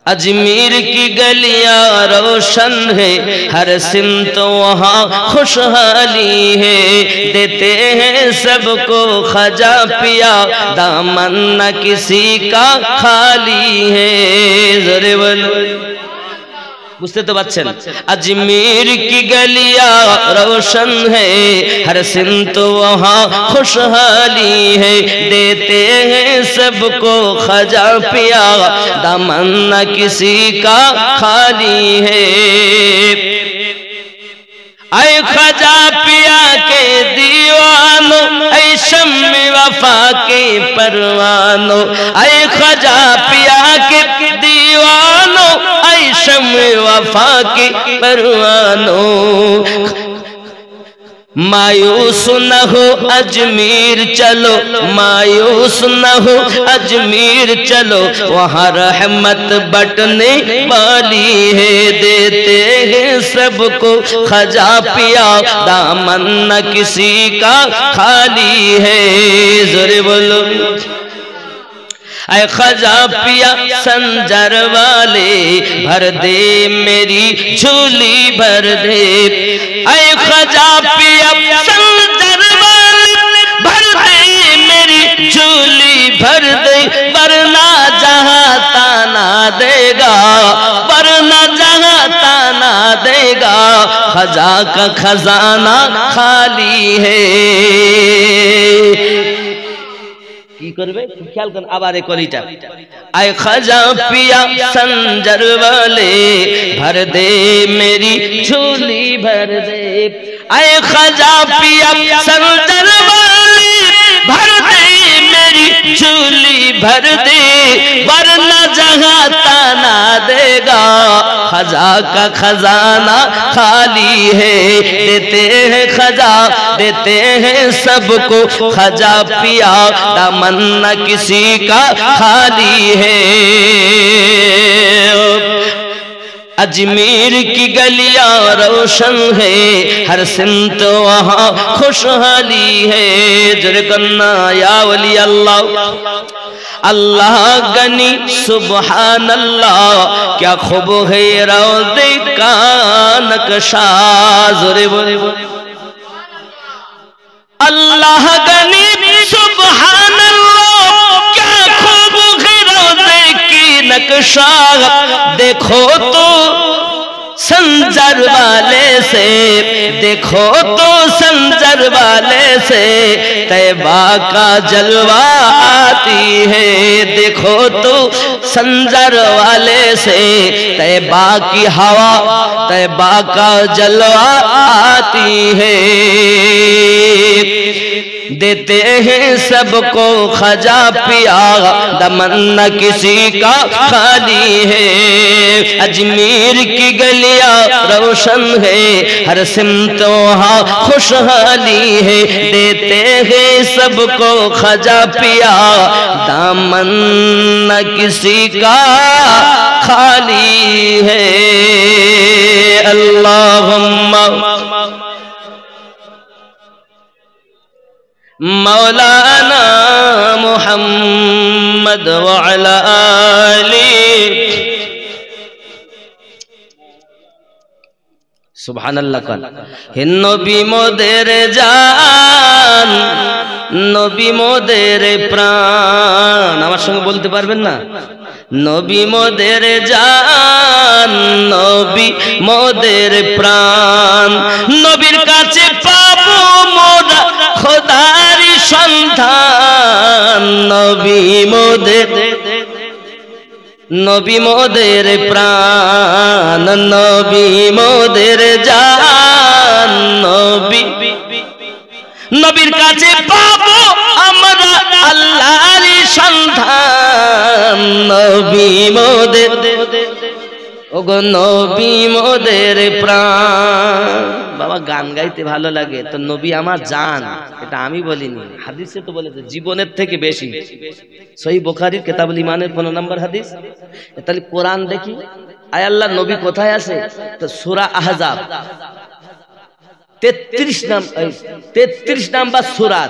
अजमेर की गलियां रोशन है, हर सिमत वहाँ खुशहाली है, देते हैं सबको खजा पिया, दामन न किसी का खाली है। ज़ोरे बोलो, বুঝতে তো পারছেন? अजमेर की गलियां रोशन है, हर सिमत वहाँ खुशहाली है, देते हैं सबको खजा पिया, दामन न किसी का खाली है। ऐ खजा पिया के दीवानो, ऐ शम्मे वफा के परवानो, ऐ खजा पिया के दीवानो, ऐ शम्मे वफा के परवानो, मायूस न हो अजमेर चलो, मायूस न हो अजमेर चलो, वहाँ रहमत बटने वाली है, देते हैं सबको खजा पिया, दामन न किसी का खाली है। ज़ोरे बोलो, ऐ खजा पिया संजर वाले, भर दे मेरी झोली भर दे, ऐ खजा पिया संजर वाले, भर दे मेरी झोली भर दे, वरना जहाँ ताना देगा, वरना जहाँ ताना देगा, खजा का खजाना खाली है। কি করবে খেয়াল করেন, আবার এই কলিটা আয় খাজা পিয়া সঞ্জর वाले, भर दे मेरी झोली भर दे, आय खाजा पिया सঞ্জর वाले, भर दे मेरी झोली भर दे, वरना जहाँ ताना देगा, खजा का खजाना खाली है, देते हैं खजा, देते हैं सबको खजा पिया, दामन न किसी का खाली है। अजमेर की गलियां रोशन है, हर सिमत वहाँ खुशहाली है। जरगन्ना या वली अल्लाह, अल्लाह गनी सुबहान अल्लाह, क्या खूब है रोज़े का नक्शा। जोरे बोले अल्लाह गनी सुबहान अल्लाह, क्या खूब है रोज़े की नक्शा। देखो तो संजर वाले से, देखो तो संजर वाले से तैबा का जलवा आती है। देखो तो संजर वाले से तैबा की हवा, तैबा का जलवा आती है। देते हैं सबको खजा पिया, दमन न किसी का खाली है। अजमेर की गलियां रोशन है, हर सिमत वहाँ खुशहाली है। देते हैं सबको खजा पिया, दामन न किसी का खाली है। अल्लाहुम्मा मौलाना मुहम्मद व अला आली। सुबहानाल्लाह। कल হে নবী মোদের জান, নবী মোদের প্রাণ। আমার সঙ্গে বলতে পারবেন না? নবী মোদের জান, নবী মোদের প্রাণ। নবীর কাছে পাবো মোরা খোদার সন্ধান। নবী মোদের, নবী মোদের প্রাণ, নবী মোদের জান। নবী, নবীর কাছে পাবো আমরা আল্লাহর সন্ধান। নবী মোদের, ওগো নবী মোদের প্রাণ। বাবা গান গাইতে ভালো লাগে তো নবী আমার জান, এটা আমি বলিনি, হাদিসে তো বলেছে জীবনের থেকে বেশি। সহিহ বুখারীর কিতাবুল ঈমানের 15 নম্বর হাদিস। তাহলে কোরআন দেখি আয় আল্লাহ নবী কোথায় আছে? তো সূরা আহজাব 33 নম্বর সূরা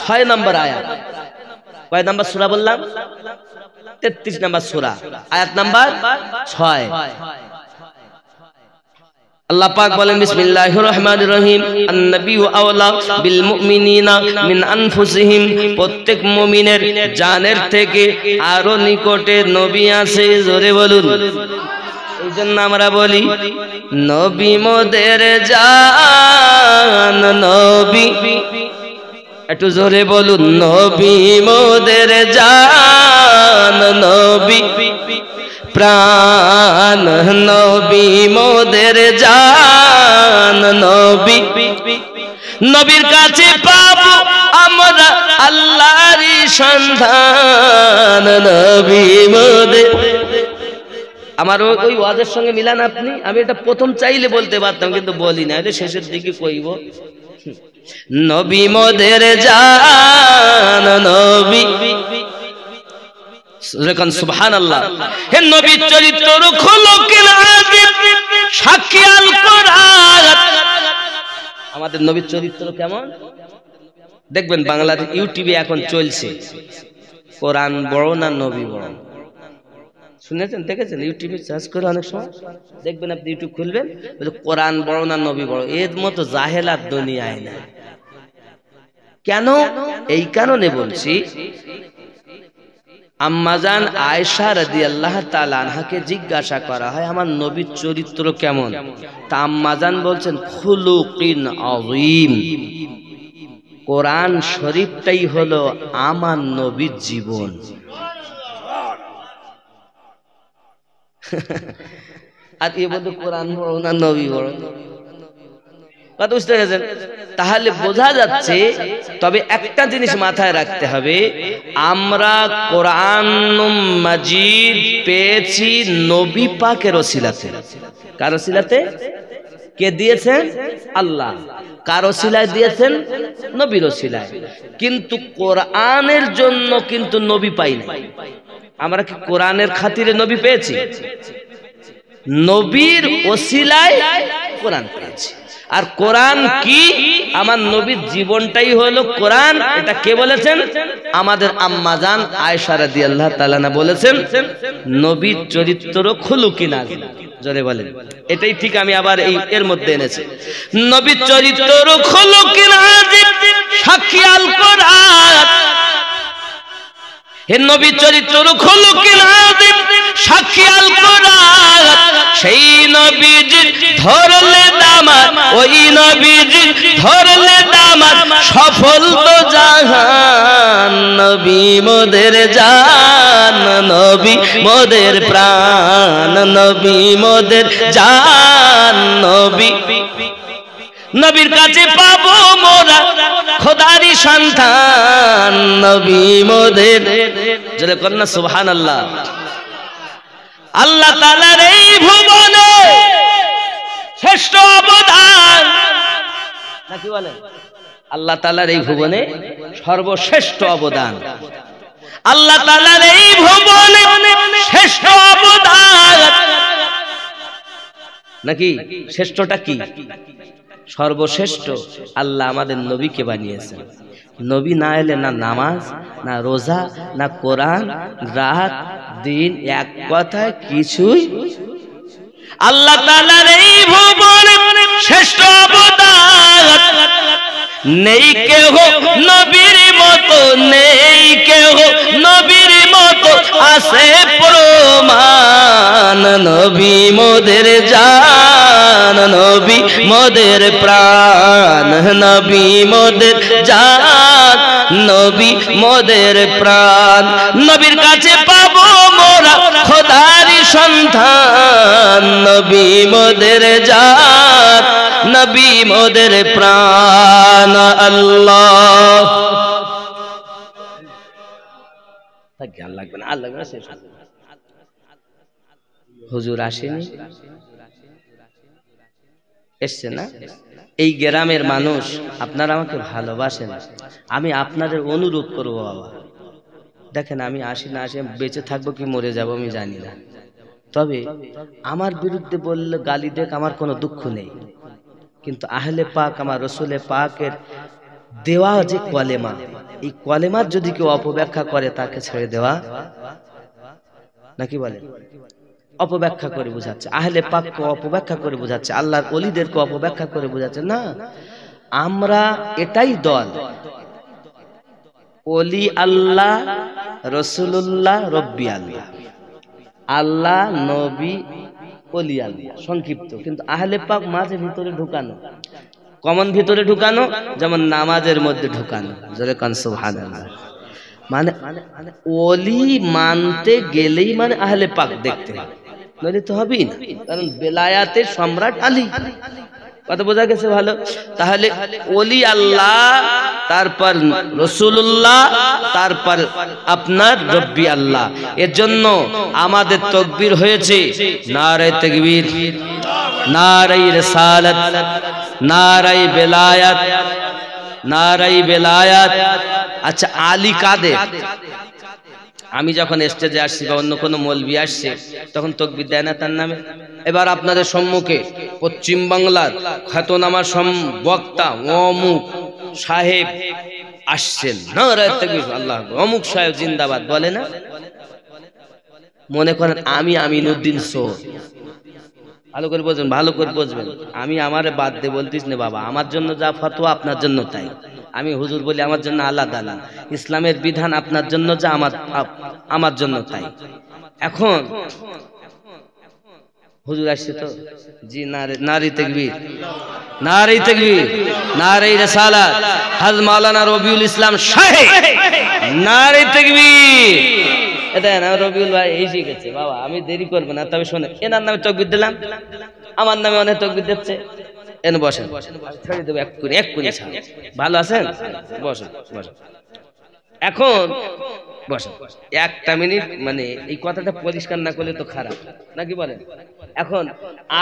6 নম্বর আয়াত। কয় নম্বর সূরা বললাম? 33 নম্বর সূরা, আয়াত নাম্বার 6। আল্লাহ পাক বলেন বিসমিল্লাহির রহমানির রহিম, আন-নবিয়্যু আওলা বিল মুমিনিনা মিন আনফুসিহিম। প্রত্যেক মুমিনের জানের থেকে আরো নিকটে নবী আছে। জোরে বলুন। এই জন্য আমরা বলি নবী মোদের জান, নবী, একটু জোরে বলুন, নবী মোদের জান, নবী প্রাণ, নবী মোদের জান। নবী, নবীর কাছে পাবো আমরা আল্লাহর সন্ধান। নবী মোদের, আমার ওই ওয়াজের সঙ্গে মিলান আপনি? আমি এটা প্রথম চাইলে বলতে পারতাম কিন্তু বলি না, এটা শেষের দিকে কইব। নবী মোদের জান, নবী, সুবহানাল্লাহ। হে নবীর চরিত্র খুলুকিল আযীম, সাক্ষী আল কোরআন। আমাদের নবীর চরিত্র কেমন দেখবেন। বাংলার ইউটিউবে এখন চলছে কোরআন বড় না নবী বড়, শুনেছেন দেখেছেন? ইউটিউবে সার্চ করে অনেক সময় দেখবেন, আপনি ইউটিউব খুলবেন কোরআন বড় না নবী বড়। এর মতো জাহেলাত দুনিয়ায় না। কেন? এই কারণে বলছি, আম্মাজান আয়েশা রাদিয়াল্লাহু তাআলা আনহাকে জিজ্ঞাসা করা হয় আমার নবীর চরিত্র কেমন, তা আম্মাজান বলছেন খুলুকিন আযীম। কোরআন শরীফটাই হলো আমার নবীর জীবন। আর এ বলতে কোরআন বড় না নবী বড়, কথা বুঝতে পেরেছেন? তাহলে বোঝা যাচ্ছে। তবে একটা জিনিস মাথায় রাখতে হবে, আমরা কোরআন মাজিদ পেয়েছি নবী পাকের ওসিলাতে। কার ওসিলাতে? কে দিয়েছেন? আল্লাহ। কার ওসিলায় দিয়েছেন? নবীর ওসিলায়। কিন্তু কোরআনের জন্য কিন্তু নবী পাই না। আমরা কি কোরআনের খাতিরে নবী পেয়েছি? নবীর ওসিলায় কোরআন পেয়েছি। আর কোরআন কি? আমার নবীর জীবনটাই হলো কোরআন। এটা কে বলেছেন? আমাদের আম্মাজান আয়েশা রাদিয়াল্লাহু তাআলা আনহা বলেছেন, নবীর চরিত্র খুলুকি নাজিল। জোরে বলেন। এটাই ঠিক আমি আবার এর মধ্যে এনেছি, নবীর চরিত্র খুলুকি নাজিল সাক্ষী আল কোরআন। হে নবীর চরিত্র খুলুকি নাজিল সাক্ষী আল কোরআন। সেই নবীজি ধরলে দামাত, ওই নবীজি ধরলে দামাত, সফল তো জাহান। নবী মোদের জান, নবী মোদের প্রাণ, নবী মোদের জান, নবী। নবীর কাছে পাবো মোরা খোদারি সন্তান, নবী মোদের। জোরে কন্যা সুবহানাল্লাহ। আল্লাহ তাআলার এই ভুবনে শ্রেষ্ঠ অবদান, নাকি বলেন? আল্লাহ তাআলার এই ভুবনে সর্বশ্রেষ্ঠ অবদান, আল্লাহ তাআলার এই ভুবনে শ্রেষ্ঠ অবদান। নাকি শ্রেষ্ঠটা কি? সর্বশ্রেষ্ঠ আল্লাহ আমাদের নবীকে বানিয়েছেন। নবী না এলে না নামাজ, না রোজা, না কোরআন, রাত দিন, এক কথায় কিছুই। আল্লাহ তাআলার এই ভুবনে শ্রেষ্ঠ অবদান। নেই কেহ নবীর মতো, নেই কেহ নবীর মতো, আছে প্রমাণ। নবী মোদের জান, নবী মোদের প্রাণ, নবী মোদের জান, নবী মোদের প্রাণ। নবীর কাছে পাবো মোরা খোদারি সন্তান, নবী মোদের জান, নবী মোদের প্রাণ। আল্লাহ জ্ঞান লাগবে না, আর লাগবে না, শেষ। হুজুর আসেনি, এসছে না? এই গ্রামের মানুষ আপনারা আমাকে ভালোবাসেন, আমি আপনাদের অনুরোধ করবো বাবা, দেখেন আমি আসি না আসি, বেঁচে থাকবো কি মরে যাবো আমি জানি না, তবে আমার বিরুদ্ধে বললে গালি দেখ, আমার কোনো দুঃখ নেই। কিন্তু আহলে পাক, আমার রসুলে পাকের দেওয়া যে কলেমা, এই কলেমার যদি কেউ অপব্যাখ্যা করে তাকে ছেড়ে দেওয়া, নাকি বলে? অপব্যাখ্যা করে বোঝাচ্ছে, আহলে পাককে অপব্যাখ্যা করে বোঝাচ্ছে, আল্লাহর ওলিদেরকে অপব্যাখ্যা করে বোঝাচ্ছে। না, আমরা এটাই দল, ওলি আল্লাহ, রসুল্লাহ, রব্বি আল্লাহ, আল্লাহ, নবী, ওলি আল্লাহ, সংক্ষিপ্ত। কিন্তু আহলে পাক মাঝে ভিতরে ঢুকানো, কমন ভিতরে ঢুকানো, যেমন নামাজের মধ্যে ঢুকানো। জোরে কান সুবহানাল্লাহ। মানে ওলি মানতে গেলেই মানে আহলে পাক দেখতে হবে, নইলে তো হবেই না, কারণ বেলায়াতের সম্রাট আলী। কথা বোঝা গেছে ভালো? তাহলে ওলি আল্লাহ, তারপর রসুল্লাহ, তারপর আপনার রব্বি আল্লাহ। এর জন্য আমাদের তাকবীর হয়েছে নারে তাকবীর, নারে রিসালাত, নারে বেলায়াত, নারে বেলায়াত। আচ্ছা, আলী কাদের? আমি যখন স্টেজে আসছি বা অন্য কোনো মৌলবি আসছে তখন তাকবীর দেয় না তার নামে? এবার আপনাদের সম্মুখে পশ্চিম বাংলার খ্যাতনামা বক্তা অমুক সাহেব আসছেন, নারে তাকবীর, আল্লাহ, অমুক সাহেব জিন্দাবাদ বলে না? মনে করেন আমি আমিনুদ্দিন সোহ, ভালো করে বুঝবেন, ভালো করে বুঝবেন, আমি আমারে বাদ দিয়ে বলতিস না বাবা, আমার জন্য যা ফতোয়া আপনার জন্য তাই। আমি হুজুর বলি আমার জন্য আলাদা আলাদা, ইসলামের বিধান আপনার জন্য যা আমার জন্য তাই। এখন হুজুর আসছে তো, জি নারে তাকবীর, নারে তাকবীর, নারে রিসালাত, হযরত মাওলানা রবিউল ইসলাম সাহেব, নারে তাকবীর। এটা না রবিউল ভাই এসে গেছে বাবা, আমি দেরি করব না, তবে শোনেন, এনার নামে তাকবীর দিলাম, আমার নামে অনেক তাকবীর দিচ্ছে। এনে বসেন, ছেড়ে দেবো এক্ষুনি, এক্ষুনি। ভালো আছেন? বসেন, বসেন। এখন বসেন, একটা মিনিট, মানে এই কথাটা পরিষ্কার না করলে তো খারাপ, নাকি বলেন? এখন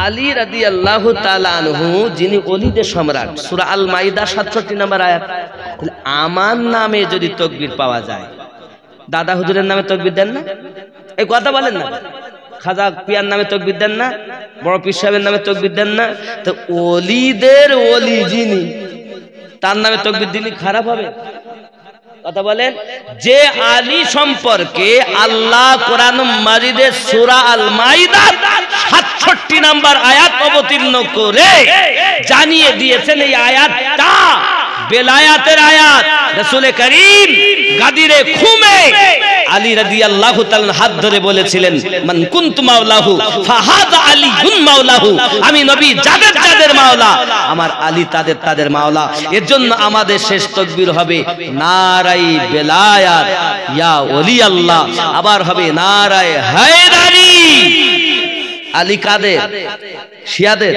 আলী রাদিয়াল্লাহু তাআলা আনহু, যিনি ওলিদের সম্রাট, সূরা আল মাইদা 67 নম্বর আয়াত। আমার নামে যদি তাকবীর পাওয়া যায়, দাদা হুজুরের নামে তাকবীর দেন না? এই কথা বলেন না? খাজা পিয়ার নামে তাকবীর দেন না, বড় পীর সাহেবের নামে তাকবীর দেন না? তো ওলিদের ওলি যিনি, তার নামে তাকবীর দিলে খারাপ হবে? কথা বলেন। যে আলী সম্পর্কে আল্লাহ কোরআন মাজিদে সূরা আল মাইদা ৬৭ নম্বর আয়াত অবতীর্ণ করে জানিয়ে দিয়েছেন এই আয়াতটা বেলায়াতের আয়াত। রাসূল করিম গাদিরে খুমে আলী রাদিয়াল্লাহু তাআলা হাত ধরে বলেছিলেন, মান কুনতু মাওলাহু ফাহাযা আলীউন মাওলাহু, আমি নবী যাদের যাদের মাওলা, আমার আলী তাদের তাদের মাওলা। এর জন্য আমাদের শেষ তাকবীর হবে নারায়ে বেলায়াত ইয়া ওলি আল্লাহ, আবার হবে নারায়ে হায়দারি। আলী কাদের? শিয়াদের।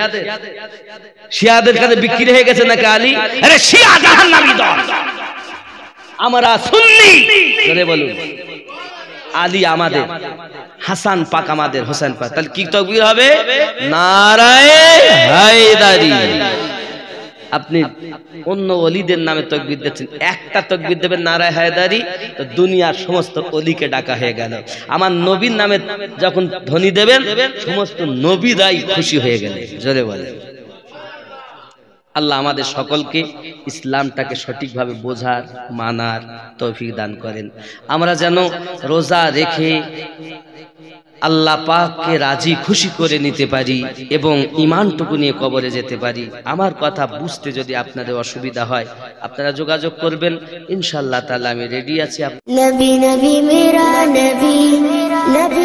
শিয়াদের কাছে বিক্রি হয়ে গেছে নাকি আলী? আরে শিয়া জাহান্নামী দল, আমরা সুন্নি। জোরে বলুন। আলী আমাদের, হাসান পাক আমাদের, হোসেন পাক। তাহলে কি তাকবীর হবে? নারায়ে হায়দারি। আপনি অন্য ওলিদের নামে তাকবীর দিচ্ছেন, একটা তাকবীর দেবেন নারায়ে হায়দারি, তো দুনিয়ার সমস্ত ওলিকে ডাকা হয়ে গেল। আমার নবীর নামে যখন ধ্বনি দেবেন, সমস্ত নবীরাই খুশি হয়ে গেলেন। জোরে বলেন। আল্লাহ আমাদের সকলকে ইসলামটাকে সঠিকভাবে বোঝার, মানার তৌফিক দান করেন। আমরা যেন রোজা রেখে আল্লাহ পাককে রাজি খুশি করে নিতে পারি এবং ঈমানটুকু নিয়ে কবরে যেতে পারি। আমার কথা বুঝতে যদি আপনাদের অসুবিধা হয়, আপনারা যোগাযোগ করবেন, ইনশাআল্লাহ তাআলা আমি রেডি আছি। नबी नबी मेरा नबी नबी